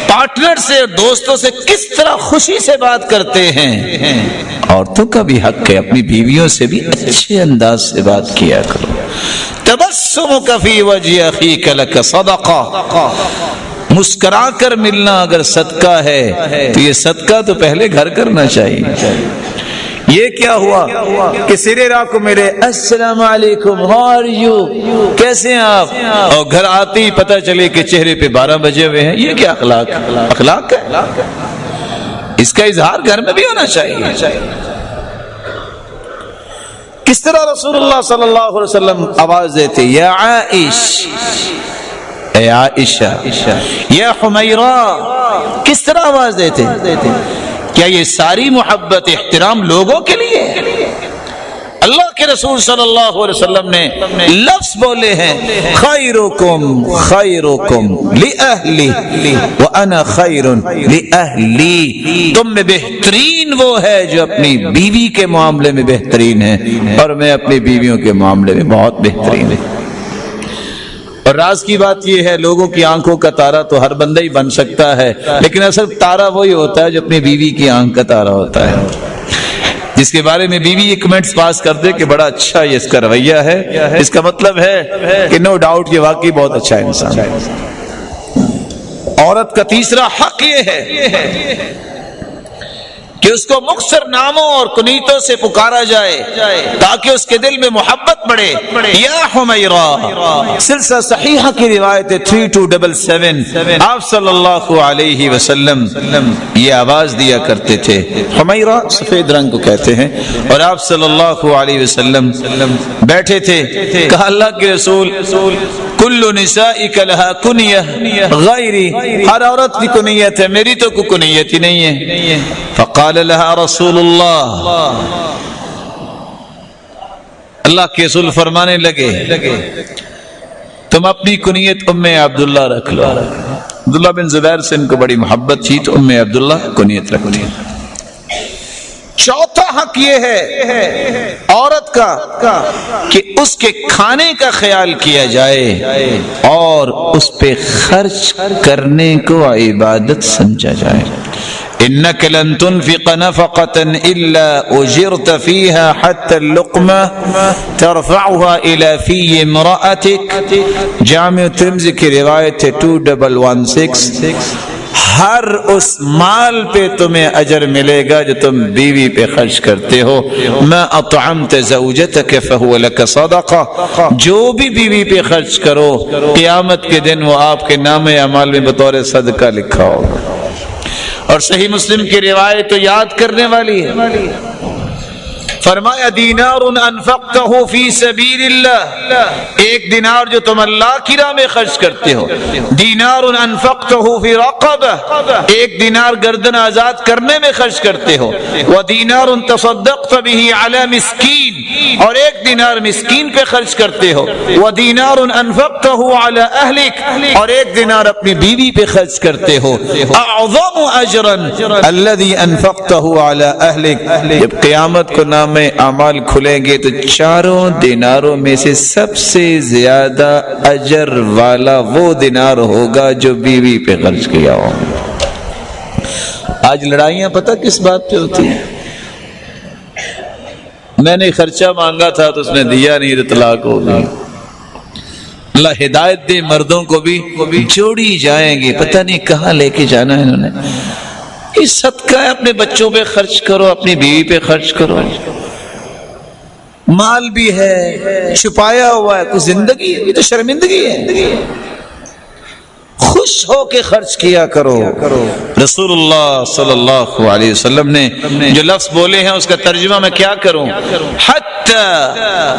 پارٹنر سے دوستوں سے کس طرح خوشی سے بات کرتے ہیں، عورتوں کا بھی حق ہے اپنی بیویوں سے بھی اچھے انداز سے بات کیا کرو۔ تبسمک فی وجہ اخیک لک صدقہ، مسکرا کر ملنا اگر صدقہ ہے تو یہ صدقہ تو پہلے گھر کرنا چاہیے۔ یہ کیا ہوا کہ سرے راہ کو میرے السلام علیکم ہاؤ آر یو، کیسے ہیں آپ، اور گھر آتے ہی پتہ چلے کہ چہرے پہ 12 بجے ہوئے ہیں، یہ کیا اخلاق ہے؟ اس کا اظہار گھر میں بھی ہونا چاہیے۔ کس طرح رسول اللہ صلی اللہ علیہ وسلم آواز دیتے، یا عائش، اے عائشہ، یا حمیرہ، کس طرح آواز دیتے؟ کیا یہ ساری محبت احترام لوگوں کے لیے؟ اللہ کے رسول صلی اللہ علیہ وسلم نے لفظ بولے ہیں، خیرکم خیرکم لأہلی وانا خیر لأہلی، تم میں بہترین وہ ہے جو اپنی بیوی کے معاملے میں بہترین ہے اور میں اپنی بیویوں کے معاملے میں بہت بہترین ہے۔ اور راز کی بات یہ ہے، لوگوں کی آنکھوں کا تارا تو ہر بندہ ہی بن سکتا ہے، لیکن اصل تارا وہی ہوتا ہے جو اپنی بیوی کی آنکھ کا تارا ہوتا ہے، جس کے بارے میں بیوی یہ کمنٹس پاس کر دے کہ بڑا اچھا یہ اس کا رویہ ہے، اس کا مطلب ہے کہ نو ڈاؤٹ یہ واقعی بہت اچھا انسان ہے۔ عورت کا تیسرا حق یہ ہے کہ اس کو مختصر ناموں اور کنیتوں سے پکارا جائے تاکہ اس کے دل میں محبت بڑھے۔ یا حمیرہ، سلسلہ صحیحہ کی روایت ہے 3277، آپ صلی اللہ علیہ وسلم یہ آواز دیا کرتے تھے، حمیرہ سفید رنگ کو کہتے ہیں، اور آپ صلی اللہ علیہ وسلم بیٹھے تھے، کہا اللہ کے رسول کل نسائک لہا کنیہ غیری، ہر عورت کی کنیت ہے، میری تو کوئی کنیت ہی نہیں ہے۔ فقال لها رسول اللہ، اللہ کے رسول فرمانے لگے تم اپنی کنیت ام عبداللہ رکھ لو. عبداللہ بن زبیر سے ان کو بڑی محبت تھی تو ام عبداللہ کنیت رکھ لو. چوتھا حق یہ ہے عورت کا کہ اس کے کھانے کا خیال کیا جائے اور اس پہ خرچ کرنے کو عبادت سمجھا جائے. إنك لن تنفق نفقة إلا أجرت فيها حتى اللقمة ترفعها إلى في امرأتك. جامع ترمذی کی روایت ہے 2116. ہر اس مال پہ تمہیں اجر ملے گا جو تم بیوی پہ خرچ کرتے ہو. ما اطعمت زوجتك فهو لك صدقہ. جو بھی بیوی پہ خرچ کرو قیامت کے دن وہ آپ کے نام اعمال میں بطور صدقہ لکھا ہوگا. اور صحیح مسلم کی روایت تو یاد کرنے والی ہے. فرمایا دینار انفقتہ فی سبیل اللہ، ایک دینار جو تم اللہ کی راہ میں خرچ کرتے ہو. دینار انفقتہ فی رقبہ، ایک دینار گردن آزاد کرنے میں خرچ کرتے ہو. ودینار تصدقت بہ علی مسکین، اور ایک دینار مسکین پہ خرچ کرتے ہو. ودینار انفقتہ علی اہلک، اور ایک دینار اپنی بیوی پہ خرچ کرتے ہو. اعظم اجرا الذی انفقتہ علی اہلک. جب قیامت کو نام اعمال کھلیں گے تو چاروں دیناروں میں سے سب سے زیادہ اجر والا وہ دینار ہوگا جو بیوی پہ خرچ کیا ہو. آج لڑائیاں پتہ کس بات پہ ہوتی ہیں؟ میں نے خرچہ مانگا تھا تو اس نے دیا نہیں تو طلاق ہو گئی. اللہ ہدایت دے مردوں کو بھی جوڑی جائیں گے، پتہ نہیں کہاں لے کے جانا ہے انہوں نے. یہ صدقہ ہے، اپنے بچوں پہ خرچ کرو، اپنی بیوی پہ خرچ کرو. مال بھی ہے چھپایا ہوا ہے، کوئی زندگی ہے، یہ تو شرمندگی ہے. خوش ہو کے خرچ کیا کرو. رسول اللہ صلی اللہ علیہ وسلم نے جو لفظ بولے ہیں اس کا ترجمہ میں کیا کروں؟ حتی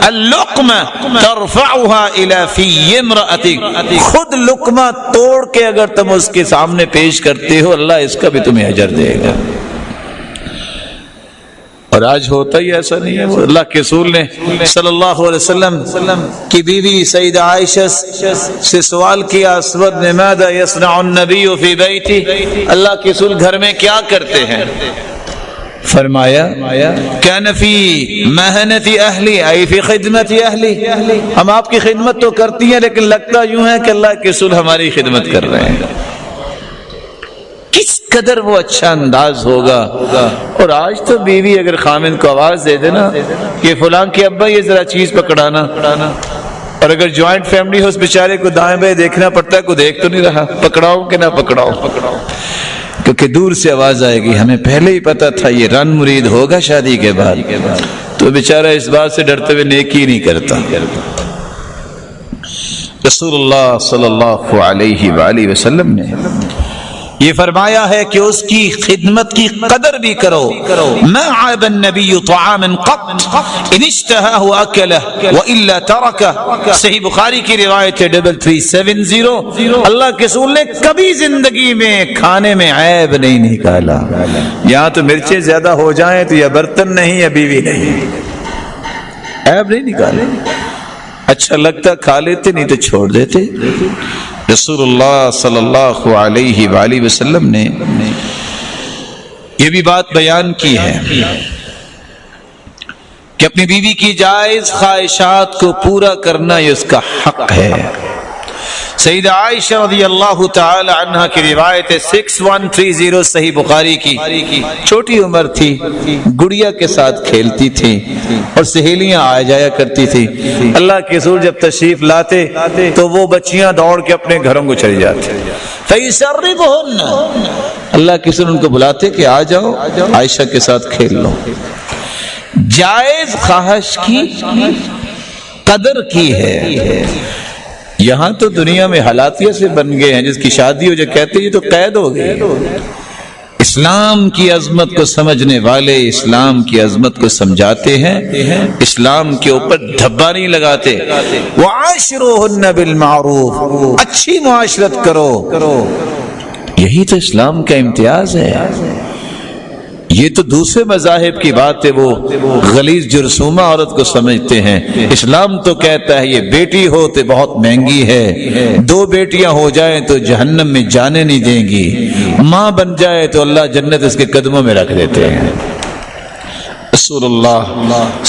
اللقمہ ترفعها الى فی امرأتک. خود لقمہ توڑ کے اگر تم اس کے سامنے پیش کرتے ہو اللہ اس کا بھی تمہیں اجر دے گا. اور آج ہوتا ہی ایسا نہیں ہے. اللہ کے رسول نے صلی اللہ علیہ وسلم کی بیوی سیدہ عائشہ سے سوال کیا اسود نے ماذا یصنع النبی فی بیتی، اللہ کے رسول گھر میں کیا کرتے ہیں؟ فرمایا کان فی محنت اہلی ای فی خدمت اہلی. ہم آپ کی خدمت تو کرتی ہیں لیکن لگتا یوں ہے کہ اللہ کے رسول ہماری خدمت کر رہے ہیں. کس قدر وہ اچھا انداز ہوگا. اور آج تو بیوی اگر خامن کو آواز دے دینا کہ فلاں کے ابا یہ ذرا چیز پکڑانا، اور اگر جوائنٹ فیملی ہو اس بیچارے کو دائیں بائیں دیکھنا پڑتا ہے، کوئی دیکھ تو نہیں رہا، پکڑاؤ کہ نہ پکڑاؤ، کیونکہ دور سے آواز آئے گی. ہمیں پہلے ہی پتا تھا یہ رن مرید ہوگا شادی کے بعد، تو بیچارہ اس بات سے ڈرتے ہوئے نیکی نہیں کرتا. رسول اللہ صلی اللہ علیہ وآلہ وسلم نے یہ فرمایا ہے کہ اس کی خدمت کی قدر بھی کرو. ما عاب النبی طعاما قط ان اشتهاه اكله والا تركه. صحیح بخاری کی روایت ہے 3370. اللہ کے رسول نے کبھی زندگی میں کھانے میں عیب نہیں نکالا. یہاں تو مرچیں زیادہ ہو جائیں تو یا برتن نہیں یا بیوی نہیں، عیب نہیں نکالے. اچھا لگتا کھا لیتے، نہیں تو چھوڑ دیتے. رسول اللہ صلی اللہ علیہ وآلہ وسلم نے یہ بھی بات بیان کی ہے کہ اپنی بیوی کی جائز خواہشات کو پورا کرنا یہ اس کا حق ہے. سیدہ عائشہ رضی اللہ تعالی عنہ کی روایت ہے 6130 صحیح بخاری کی. چھوٹی عمر تھی، گڑیا کے ساتھ کھیلتی تھی اور سہیلیاں آ جایا کرتی تھی. اللہ کے رسول جب تشریف لاتے تو وہ بچیاں دوڑ کے اپنے گھروں کو چلی جاتی. فَيُسَرِّبُهُنَّ، اللہ کے رسول ان کو بلاتے کہ آ جاؤ عائشہ کے ساتھ کھیل لو. جائز خواہش کی قدر کی ہے. یہاں تو دنیا میں حالاتیہ سے بن گئے ہیں، جس کی شادی ہو جو کہتے ہیں یہ تو قید ہو گئی. اسلام کی عظمت کو سمجھنے والے اسلام کی عظمت کو سمجھاتے ہیں، اسلام کے اوپر دھبا نہیں لگاتے. وَعَاشِرُوهُنَّ بِالْمَعْرُوفِ، اچھی معاشرت کرو. یہی تو اسلام کا امتیاز ہے. یہ تو دوسرے مذاہب کی بات ہے، وہ غلیظ جرثومہ عورت کو سمجھتے ہیں۔ اسلام تو کہتا ہے یہ بیٹی ہو تو بہت مہنگی ہے، 2 بیٹیاں ہو جائیں تو جہنم میں جانے نہیں دیں گی، ماں بن جائے تو اللہ جنت اس کے قدموں میں رکھ دیتے ہیں۔ رسول اللہ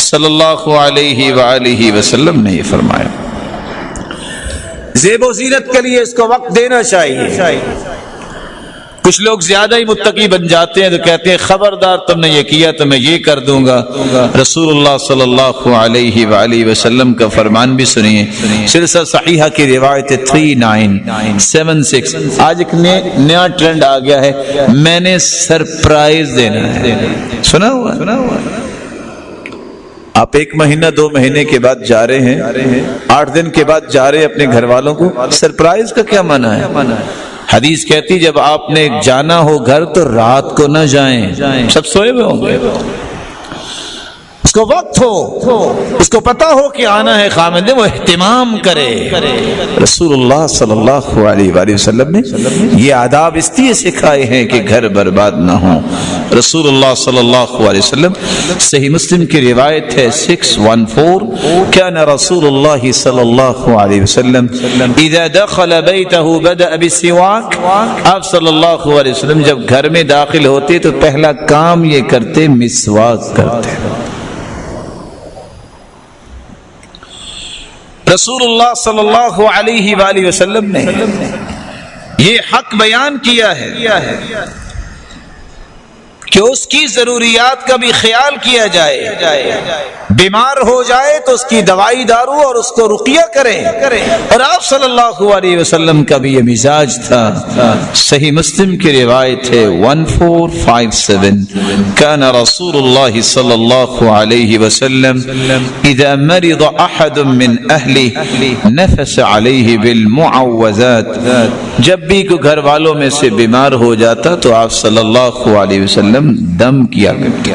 صلی اللہ علیہ وآلہ وسلم نے یہ فرمایا۔ زیب و زینت کے لیے اس کو وقت دینا چاہیے۔ کچھ لوگ زیادہ ہی متقی بن جاتے ہیں تو کہتے ہیں خبردار تم نے یہ کیا تو میں یہ کر دوں گا۔ رسول اللہ صلی اللہ علیہ وآلہ وسلم کا فرمان بھی سنیے، سلسلہ صحیحہ کی روایت 3976۔ آج ایک نیا ٹرینڈ آ گیا ہے، میں نے سرپرائز دینا ہے، سنا ہوا؟ آپ 1 مہینہ 2 مہینے کے بعد جا رہے ہیں، 8 دن کے بعد جا رہے ہیں اپنے گھر والوں کو، سرپرائز کا کیا معنی ہے؟ حدیث کہتی جب آپ نے جانا ہو گھر تو رات کو نہ جائیں، سب سوئے ہوئے ہوں گے، اس کو وقت ہو، اس کو پتا ہو کہ آنا ہے خامد، وہ اہتمام کرے۔ رسول اللہ صلی اللہ علیہ وآلہ وسلم نے یہ آداب اس لیے سکھائے ہیں کہ گھر برباد نہ ہوں۔ رسول اللہ صلی اللہ علیہ وسلم، صحیح مسلم کی روایت ہے 614، كان رسول اللہ صلی اللہ علیہ وسلم اذا دخل بیتہ بدأ بالسواک، آپ صلی اللہ علیہ وسلم جب گھر میں داخل ہوتے تو پہلا کام یہ کرتے مسواک کرتے۔ رسول اللہ صلی اللہ علیہ وآلہ وسلم نے یہ حق بیان کیا ہے کہ اس کی ضروریات کا بھی خیال کیا جائے، بیمار ہو جائے تو اس کی دوائی دارو اور اس کو رقیہ کریں، اور آپ صلی اللہ علیہ وسلم کا بھی یہ مزاج تھا۔ صحیح مسلم کی روایت ہے 1457، كان رسول اللہ صلی اللہ علیہ وسلم اذا مرض احد من اہلہ نفس علیہ بالمعوذات، جب بھی کوئی گھر والوں میں سے بیمار ہو جاتا تو آپ صلی اللہ علیہ وسلم دم کیا کرتے۔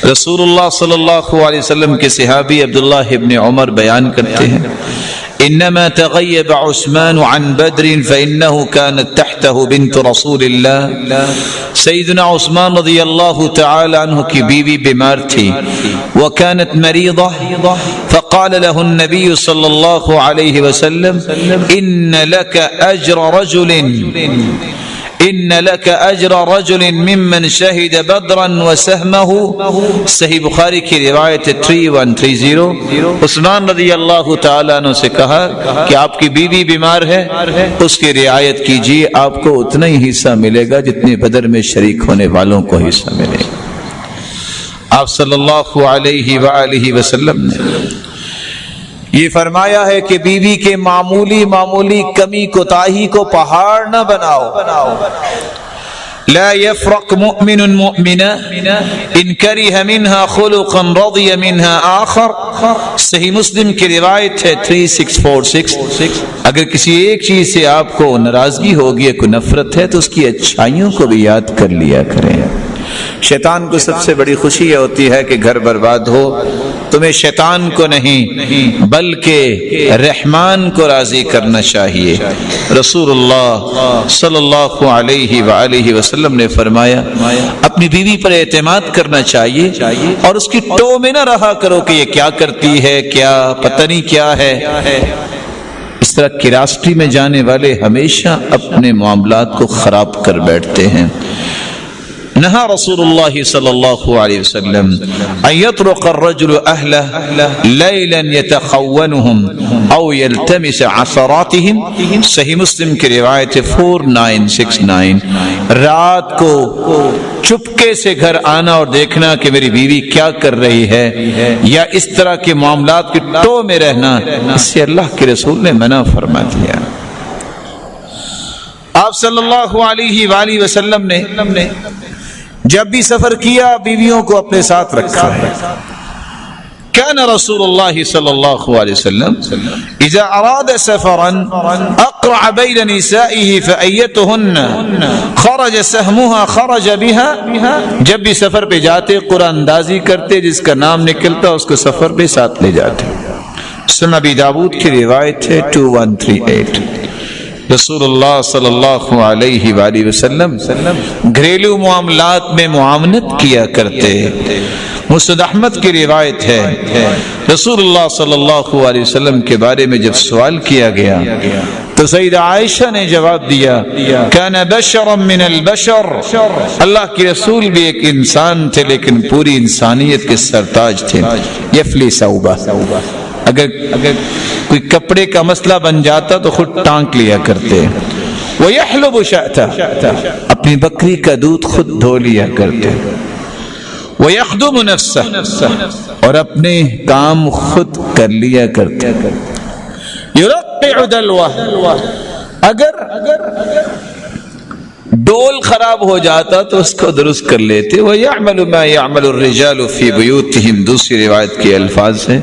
رسول اللہ صلی اللہ علیہ وسلم کے صحابی عبداللہ ابن عمر بیان کرتے ہیں، انما تغیب عثمان عن بدر فانه كانت تحته بنت رسول اللہ، سیدنا عثمان رضی اللہ تعالی عنہ کی بیوی بیمار تھی، وكانت مريضة، فقال له النبي صلى الله عليه وسلم ان لك اجر رجل ممن شهد بدرا وسهمه، صحیح بخاری کی روایت 3130۔ عثمان رضی اللہ تعالیٰ عنہ سے کہا کہ آپ کی بیوی بیمار ہے، اس کی رعایت کیجیے، آپ کو اتنا ہی حصہ ملے گا جتنے بدر میں شریک ہونے والوں کو حصہ ملے گا۔ آپ صلی اللہ علیہ وآلہ وسلم نے یہ فرمایا ہے کہ بیوی کے معمولی کمی کوتاہی کو پہاڑ نہ بناؤ۔ لا يفرق مؤمن مؤمنا ان کرہ منها خلقا رضی منها آخر، صحیح مسلم کی روایت ہے 3646۔ اگر کسی ایک چیز سے آپ کو ناراضگی ہوگی، کوئی نفرت ہے، تو اس کی اچھائیوں کو بھی یاد کر لیا کریں۔ شیطان کو سب سے بڑی خوشی یہ ہوتی ہے کہ گھر برباد ہو، تمہیں شیطان کو نہیں بلکہ رحمان کو راضی کرنا چاہیے۔ رسول اللہ صلی اللہ علیہ وآلہ وسلم نے فرمایا اپنی بیوی پر اعتماد کرنا چاہیے اور اس کی ٹو میں نہ رہا کرو کہ یہ کیا کرتی ہے، کیا پتہ نہیں کیا ہے۔ اس طرح کیراسٹی میں جانے والے ہمیشہ اپنے معاملات کو خراب کر بیٹھتے ہیں۔ نہا رسول اللہ صلی اللہ علیہ وسلم ان يطرق الرجل اهله ليلا يتخونهم او يلتمس عثراتهم، صحیح مسلم کی روایت 4969۔ رات کو چپکے سے گھر آنا اور دیکھنا کہ میری بیوی کیا کر رہی ہے، یا اس طرح کے معاملات کی ٹو میں رہنا، اس سے اللہ کے رسول نے منع فرما دیا۔ آپ صلی اللہ علیہ وآلہ وسلم نے جب بھی سفر کیا بیویوں کو اپنے ساتھ رکھا ہے۔ كان رسول اللہ صلی اللہ علیہ وسلم اذا اراد سفرا اقرع بین نسائه فأيتهن خرج سهمها خرج بها، جب بھی سفر پہ جاتے قرآن اندازی کرتے، جس کا نام نکلتا اس کو سفر پہ ساتھ لے جاتے۔ سنن ابی داؤد کی روایت ہے 2138۔ رسول اللہ صلی اللہ علیہ وآلہ وسلم گھریلو معاملات میں معاونت کیا کرتے. مسند احمد کی روایت ہے رسول اللہ صلی اللہ علیہ وسلم کے بارے میں جب سوال کیا گیا تو سیدہ عائشہ نے جواب دیا کان بشرا من البشر، اللہ کے رسول بھی ایک انسان تھے لیکن پوری انسانیت کے سرتاج تھے. یفلی ثوبہ، اگر کوئی کپڑے کا مسئلہ بن جاتا تو خود ٹانک لیا کرتے. وَيَحْلُبُ شَأْتَهُ، اپنی بکری کا دودھ خود دھو لیا کرتے. وَيَخْدُمُ نَفْسَهُ، اور اپنے کام خود کر لیا کرتے. يُرَقِّعُ دَلْوَهُ، اگر ڈول خراب ہو جاتا تو اس کو درست کر لیتے. وَيَعْمَلُ مَا يَعْمَلُ الرِّجَالُ فِي بُيُوتِهِمْ، دوسری روایت کے الفاظ ہیں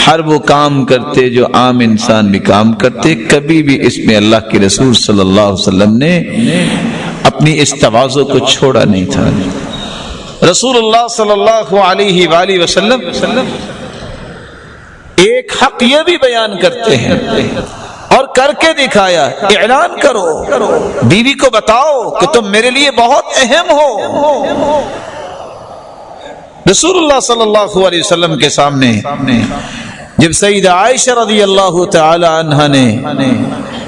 ہر وہ کام کرتے جو عام انسان بھی کام کرتے. کبھی بھی اس میں اللہ کے رسول صلی اللہ علیہ وسلم نے اپنی اس تواضع کو چھوڑا نہیں تھا. رسول اللہ صلی اللہ علیہ وآلہ وسلم ایک حق یہ بھی بیان کرتے ہیں اور کر کے دکھایا. اعلان کرو، بیوی کو بتاؤ کہ تم میرے لیے بہت اہم ہو. رسول اللہ صلی اللہ علیہ وسلم کے سامنے جب سیدہ عائشہ رضی اللہ تعالی عنہا نے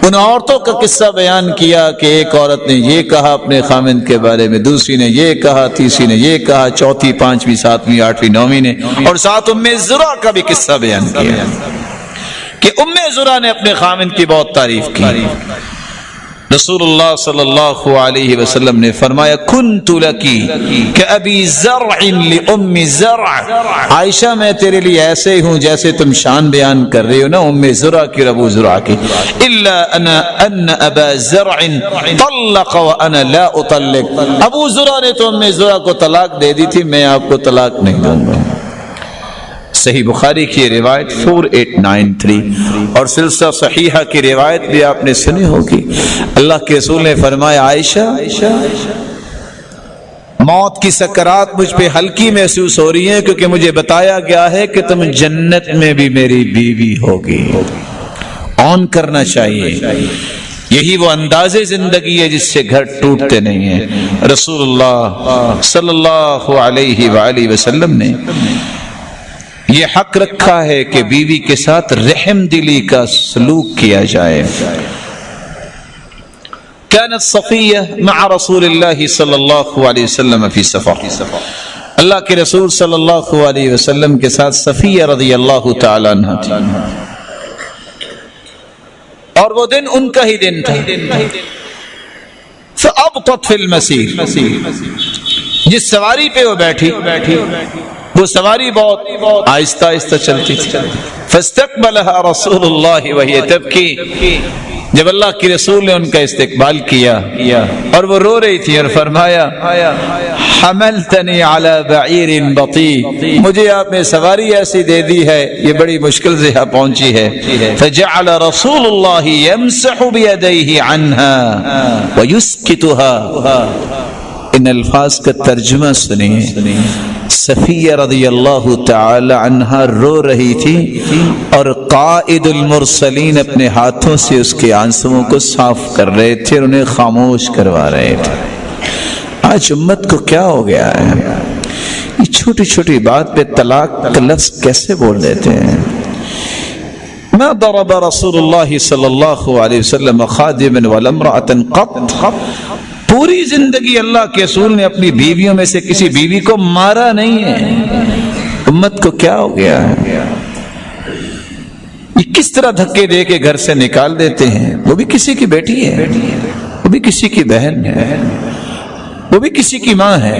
ان عورتوں کا قصہ بیان کیا کہ ایک عورت نے یہ کہا اپنے خامند کے بارے میں، دوسری نے یہ کہا، تیسری نے یہ کہا، چوتھی، پانچویں، ساتویں، آٹھویں، نویں نے، اور ساتھ ام زرع کا بھی قصہ بیان کیا کہ ام زرع نے اپنے خامند کی بہت تعریف کی. رسول اللہ صلی اللہ علیہ وسلم نے فرمایا کنت لکی کابی زرع لام زرع، عائشہ میں تیرے لیے ایسے ہی ہوں جیسے تم شان بیان کر رہی ہو نا ام زرع کی اور ابو زرع کی. الا ان ابا زرع طلق وانا لا اطلق، ابو زرع نے تو ام زرع کو طلاق دے دی تھی، میں آپ کو طلاق نہیں دوں گا. صحیح بخاری کی روایت 4893 اور سلسلہ صحیحہ کی روایت بھی آپ نے سنی ہوگی. اللہ کے رسول نے فرمایا عائشہ موت کی سکرات مجھ پہ ہلکی محسوس ہو رہی ہیں کیونکہ مجھے بتایا گیا ہے کہ تم جنت میں بھی میری بیوی ہوگی. آن کرنا چاہیے، یہی وہ انداز زندگی ہے جس سے گھر ٹوٹتے نہیں ہیں. رسول اللہ صلی اللہ علیہ وآلہ وسلم نے یہ حق رکھا ہے کہ بیوی کے ساتھ رحم دلی کا سلوک کیا جائے. كانت صفیہ مع رسول اللہ صلی اللہ علیہ وسلم فی سفر، اللہ کے رسول صلی اللہ علیہ وسلم کے ساتھ صفیہ رضی اللہ تعالی عنہ تھی اور وہ دن ان کا ہی دن تھا. فأبطت فی المسیر، جس سواری پہ وہ بیٹھی وہ سواری بہت آہستہ آہستہ چلتی تھی. فاستقبلها رسول اللہ وہی تبکی، جب اللہ کے رسول نے ان کا استقبال کیا اور وہ رو رہی تھی اور فرمایا حملتنی علی بعیر بطیء، مجھے آپ نے سواری ایسی دے دی ہے یہ بڑی مشکل سے یہاں پہنچی ہے. فجعل رسول اللہ یمسح بیدیہ عنها ویسکتها. ان الفاظ کا ترجمہ سنیے. صفیہ رضی اللہ تعالی عنہا رو رہی تھی اور قائد المرسلین اپنے ہاتھوں سے اس کے آنسوؤں کو صاف کر رہے تھے اور انہیں خاموش کروا رہے تھے. آج امت کو کیا ہو گیا ہے، یہ چھوٹی چھوٹی بات پہ طلاق کا لفظ کیسے بول دیتے ہیں. ما ضرب رسول اللہ صلی اللہ علیہ وسلم خادما ولا امرأة قط، پوری زندگی اللہ کے رسول نے اپنی بیویوں میں سے کسی بیوی کو مارا نہیں ہے. امت کو کیا ہو گیا ہے، یہ کس طرح دھکے دے کے گھر سے نکال دیتے ہیں. وہ بھی کسی کی بیٹی ہے، وہ بھی کسی کی بہن ہے، وہ بھی کسی کی ماں ہے.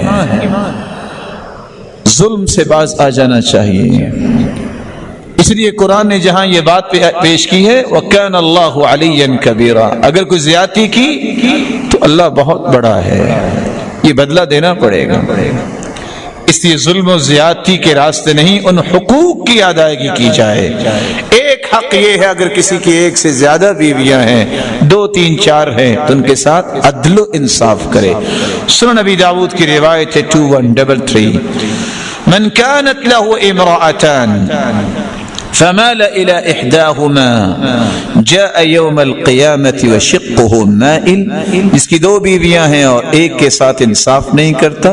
ظلم سے باز آ جانا چاہیے. اس لیے قرآن نے جہاں یہ بات پیش کی ہے وَكَانَ اللَّهُ عَلِيًّا كَبِيرًا، اگر کوئی زیادتی کی تو اللہ بہت بڑا ہے، یہ بدلہ دینا پڑے گا. اس لیے ظلم و زیادتی کے راستے نہیں، ان حقوق کی ادائیگی کی جائے. ایک حق یہ ہے اگر کسی کی ایک سے زیادہ بیویاں ہیں، 2 3 4 ہیں، تو ان کے ساتھ عدل و انصاف کرے. سنن نبی داؤد کی روایت ہے 2133 من كانت له امرأتان، فمال إلى إحداهما جاء يوم القيامة وشقه مائل، جس کی دو بیویاں ہیں اور ایک کے ساتھ انصاف نہیں کرتا،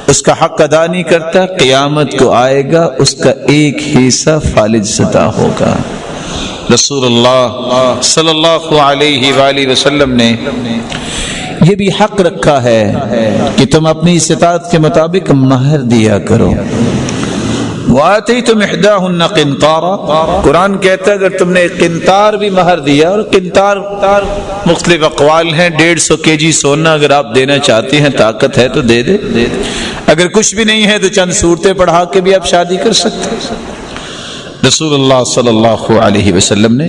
اس کا حق ادا نہیں کرتا، قیامت کو آئے گا اس کا ایک حصہ فالج زدہ ہوگا۔ رسول اللہ صلی اللہ علیہ وآلہ وسلم نے یہ بھی حق رکھا ہے کہ تم اپنی استطاعت کے مطابق مہر دیا کرو۔ وَآتَيْتُمْ إِحْدَاهُنَّ قِنْطَارًا، قرآن کہتا ہے اگر تم نے قنطار بھی مہر دیا، اور قنطار مختلف اقوال ہیں، 150 kg سونا اگر آپ دینا چاہتے ہیں، طاقت ہے تو دے دے، اگر کچھ بھی نہیں ہے تو چند صورتیں پڑھا کے بھی آپ شادی کر سکتے ہیں۔ رسول اللہ صلی اللہ علیہ وسلم نے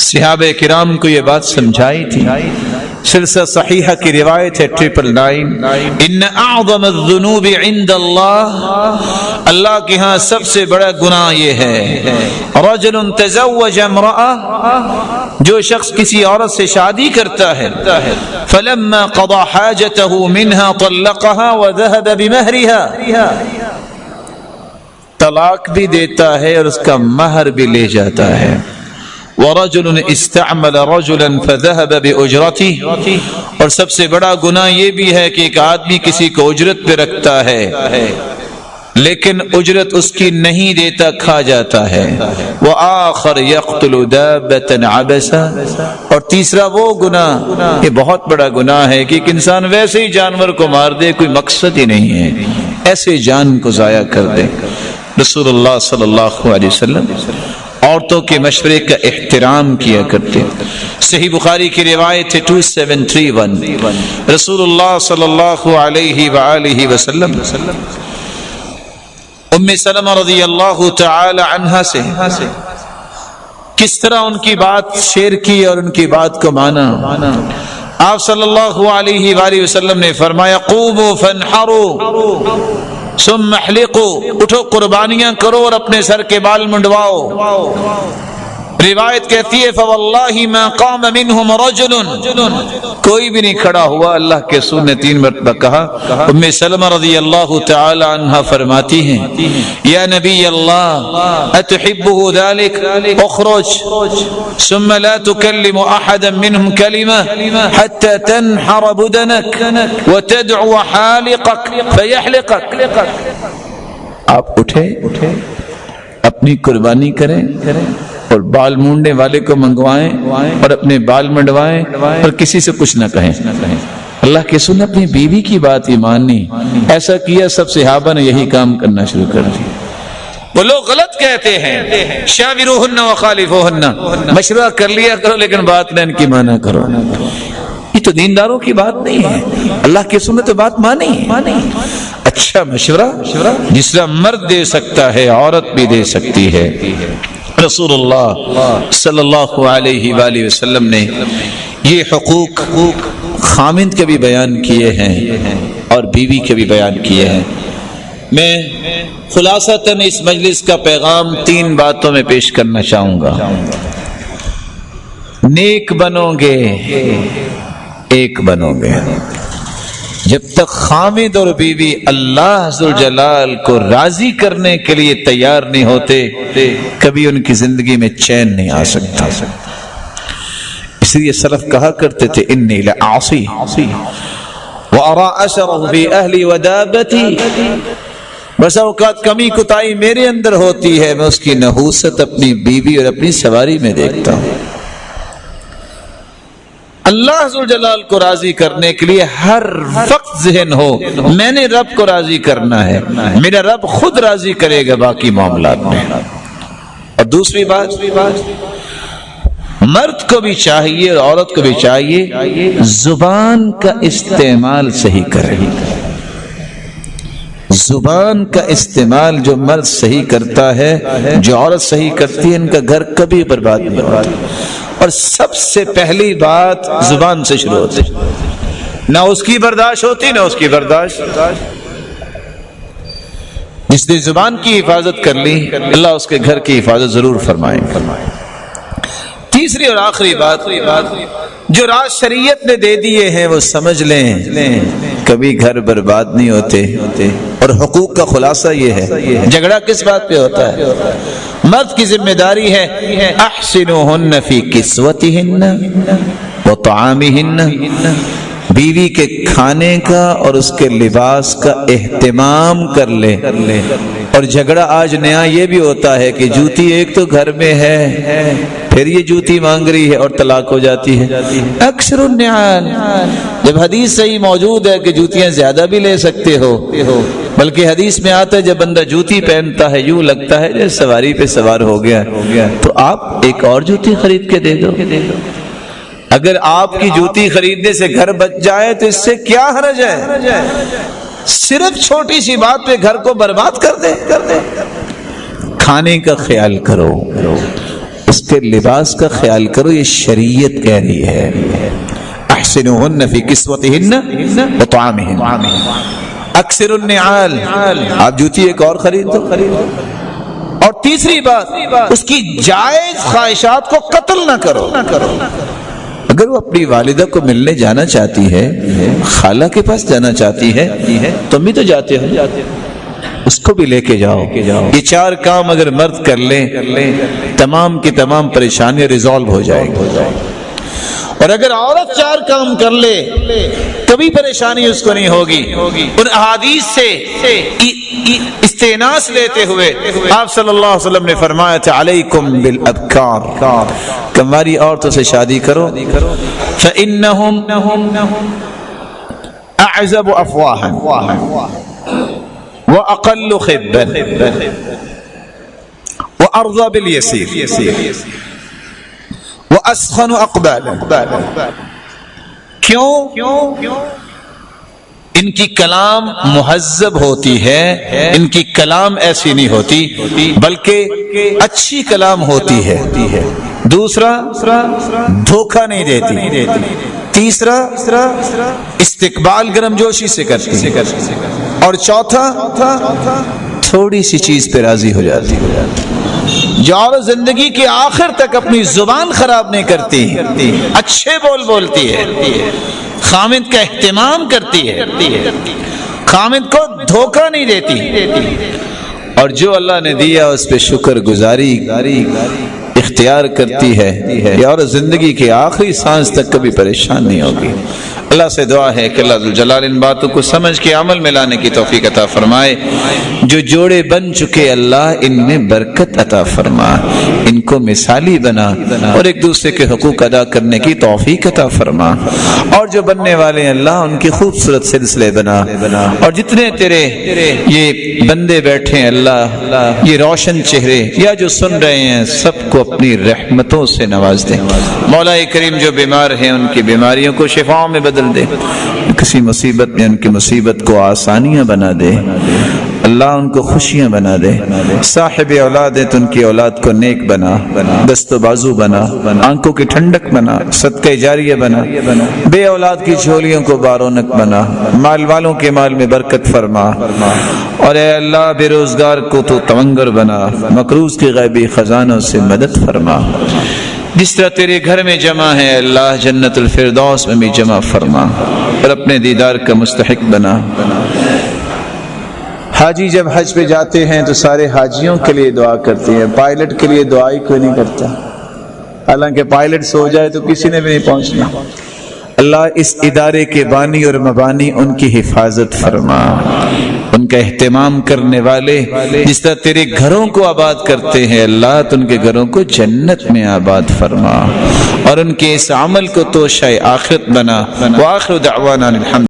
صحابہ کرام کو یہ بات سمجھائی تھی۔ سلسلہ صحیحہ کی روایت ہے 999، ان اعظم الذنوب عند اللہ کے ہاں سب سے بڑا گناہ یہ ہے، رجل تزوج امرأة، جو شخص کسی عورت سے شادی کرتا ہے، فلما قضى حاجته منها طلقها وذهب بمهرها، طلاق بھی دیتا ہے اور اس کا مہر بھی لے جاتا ہے۔ وَرَجُلٌ اسْتَعْمَلَ رَجُلًا فَذَهَبَ بِأُجْرَتِهِ، اور سب سے بڑا گناہ یہ بھی ہے کہ ایک آدمی کسی کو اجرت پہ رکھتا ہے لیکن اجرت اس کی نہیں دیتا، کھا جاتا ہے۔ وَآخَرْ يَقْتُلُ دَابَّةً عَبَسًا، اور تیسرا وہ گناہ، یہ بہت بڑا گناہ ہے کہ ایک انسان ویسے ہی جانور کو مار دے، کوئی مقصد ہی نہیں ہے، ایسے جان کو ضائع کر دے۔ رسول اللہ صلی اللہ علیہ وسلم عورتوں کے مشورے کا احترام کیا کرتے۔ صحیح بخاری کی روایت ہے 2731، رسول اللہ صلی اللہ علیہ وآلہ وسلم ام سلمہ رضی اللہ تعالی عنہا سے کس طرح ان کی بات شیئر کی اور ان کی بات کو مانا۔ آپ صلی اللہ علیہ وآلہ وسلم نے فرمایا قوموا فانحروا ثم احلقوا، اٹھو قربانیاں کرو اور اپنے سر کے بال منڈواؤ۔ روایت کہتی ہے فواللہ ما قام منہم رجل، کوئی بھی نہیں کھڑا ہوا۔ اللہ کے رسول نے 3 مرتبہ کہا۔ ام سلمہ رضی اللہ تعالی عنہا فرماتی ہیں یا نبی اللہ اتحبه ذلك، اخرج ثم لا تكلم احدا منهم كلمة حتى تنحر بدنك وتدعو حالقك فيحلقك۔ آپ اٹھے اپنی قربانی کریں اور بال مونڈنے والے کو منگوائیں اور اپنے بال منڈوائیں اور کسی سے کچھ نہ کہیں۔ اللہ کے رسول نے اپنی بیوی کی بات ہی ماننی، ایسا کیا سب صحابہ نے یہی کام کرنا شروع کر دیا۔ وہ لوگ غلط کہتے ہیں شاوروہن وخالفوہن، مشورہ کر لیا کرو لیکن بات نہ ان کی مانا کرو۔ یہ تو دینداروں کی بات نہیں ہے، اللہ کے رسول نے تو بات مانی ہے۔ اچھا مشورہ جس طرح مرد دے سکتا ہے عورت بھی دے سکتی ہے۔ رسول اللہ صلی اللہ علیہ وآلہ وسلم نے یہ حقوق خامند کے بھی بیان کیے ہیں اور بیوی کے بھی بیان کیے ہیں۔ میں خلاصتاً اس مجلس کا پیغام 3 باتوں میں پیش کرنا چاہوں گا۔ نیک بنو گے، ایک بنو گے۔ جب تک خامد اور بیوی اللہ ذوالجلال کو راضی کرنے کے لیے تیار نہیں ہوتے، کبھی ان کی زندگی میں چین نہیں آ سکتا۔ اس لیے سلف کہا کرتے تھے انی لعاصی وارا اثرہ فی اہلی ودابتی، بس اوقات کمی کوتاہی میرے اندر ہوتی ہے، میں اس کی نحوست اپنی بیوی اور اپنی سواری میں دیکھتا ہوں۔ اللہ ذوالجلال کو راضی کرنے کے لیے ہر وقت ذہن ہو میں نے رب کو راضی کرنا ہے، میرا رب خود راضی کرے گا باقی معاملات میں۔ اور دوسری بات، مرد کو بھی چاہیے اور عورت کو بھی چاہیے زبان کا استعمال صحیح کرے۔ زبان کا استعمال جو مرد صحیح کرتا ہے، جو عورت صحیح کرتی ہے، ان کا گھر کبھی برباد نہیں ہوتا۔ اور سب سے پہلی بات زبان سے شروع ہوتی، نہ اس کی برداشت ہوتی نہ اس کی برداشت۔ جس نے زبان کی حفاظت کر لی اللہ اس کے گھر کی حفاظت ضرور فرمائیں۔ تیسری اور آخری بات، جو راز شریعت نے دے دیے ہیں وہ سمجھ لیں۔ کبھی گھر برباد نہیں ہوتے. اور حقوق کا خلاصہ یہ ہے، جھگڑا کس بات پہ ہوتا ہے؟ مرد کی ذمہ داری ہے احسنوہن فی کسوتہن وطعامہن، بیوی کے کھانے کا اور اس کے لباس کا اہتمام کر لے. اور جھگڑا آج نیا یہ بھی ہوتا ہے کہ جوتی ایک تو گھر میں ہے، پھر یہ جوتی مانگ رہی ہے اور طلاق ہو جاتی ہے. اکثر النعال، جب حدیث صحیح موجود ہے کہ جوتیاں زیادہ بھی لے سکتے ہو، بلکہ حدیث میں آتا ہے جب بندہ جوتی پہنتا ہے یوں لگتا ہے جیسے سواری پہ سوار ہو گیا، تو آپ ایک اور جوتی خرید کے دے دو. اگر آپ کی جوتی خریدنے سے گھر بچ جائے تو اس سے کیا حرج ہے؟ صرف چھوٹی سی بات پہ گھر کو برباد کر دے. کھانے کا خیال کرو، اس کے لباس کا خیال کرو، یہ شریعت کہہ رہی ہے احسنوہن فی کسوتہن وطعامہن. اکثر النعال، آپ جوتی ایک اور خرید دو. اور تیسری بات، اس کی جائز خواہشات کو قتل نہ کرو. اگر وہ اپنی والدہ کو ملنے جانا چاہتی ہے، خالہ کے پاس جانا چاہتی ہے، تم بھی تو جاتے ہو، اس کو بھی لے کے جاؤ. یہ 4 کام اگر مرد کر لیں، تمام کی تمام پریشانیاں ریزالو ہو جائیں گی. اور اگر عورت 4 کام کر لے کبھی پریشانی اس کو نہیں ہوگی. ان احادیث سے استئناس لیتے ہوئے آپ صلی اللہ علیہ وسلم نے فرمایا تھا علیکم بالابکار، کنواری عورتوں سے شادی کرو، فإنہم اعزب افواہا واقل خبا وارضى بالیسیر واسخن اقبالا. کیوں؟ ان کی کلام مہذب ہوتی ہے، ان کی کلام ایسی نہیں ہوتی بلکہ اچھی کلام ہوتی ہے. دوسرا، دھوکہ نہیں دیتی. تیسرا، استقبال گرم جوشی سے کرتی. اور چوتھا، تھوڑی سی چیز پہ راضی ہو جاتی. جو عورت زندگی کے آخر تک اپنی زبان خراب نہیں کرتی، اچھے بول بولتی ہے، خامد کا اہتمام کرتی ہے، خامد کو دھوکہ نہیں دیتی، اور جو اللہ نے دیا اس پہ شکر گزاری اختیار کرتی ہے، یہ عورت زندگی کے آخری سانس تک کبھی پریشان نہیں ہوگی. اللہ سے دعا ہے کہ اللہ ذوالجلال ان باتوں کو سمجھ کے عمل میں لانے کی توفیق عطا فرمائے. جو جوڑے بن چکے اللہ ان میں برکت عطا فرما، ان کو مثالی بنا اور ایک دوسرے کے حقوق ادا کرنے کی توفیق عطا فرما. اور جو بننے والے ہیں اللہ ان کی خوبصورت سلسلے بنا. اور جتنے تیرے یہ بندے بیٹھے ہیں اللہ، یہ روشن چہرے یا جو سن رہے ہیں، سب کو اپنی رحمتوں سے نواز دے. مولا کریم جو بیمار ہیں ان کی بیماریوں کو شفاؤں میں بدل دے، کسی مصیبت میں ان کی مصیبت کو آسانیاں بنا دے. اللہ ان کو خوشیاں بنا دے. صاحب اولاد ہے تو ان کی اولاد کو نیک بنا، دست و بازو بنا، آنکھوں کی ٹھنڈک بنا، صدقہ جاریہ بنا. بے اولاد کی جھولیوں کو بارونق بنا، مال والوں کے مال میں برکت فرما. اور اے اللہ بے روزگار کو تو تونگر بنا، مقروض کے غیبی خزانوں سے مدد فرما. جس طرح تیرے گھر میں جمع ہے اللہ، جنت الفردوس میں بھی جمع فرما اور اپنے دیدار کا مستحق بنا. حاجی جب حج پہ جاتے ہیں تو سارے حاجیوں کے لیے دعا کرتے ہیں، پائلٹ کے لیے دعا ہی کوئی نہیں کرتا، حالانکہ پائلٹ سو جائے تو کسی نے بھی نہیں پہنچنا. اللہ اس ادارے کے بانی اور مبانی ان کی حفاظت فرما، ان کا اہتمام کرنے والے جس طرح تیرے گھروں کو آباد کرتے ہیں اللہ، تو ان کے گھروں کو جنت میں آباد فرما اور ان کے اس عمل کو توشہ آخرت بنا. وآخر دعوانا الحمد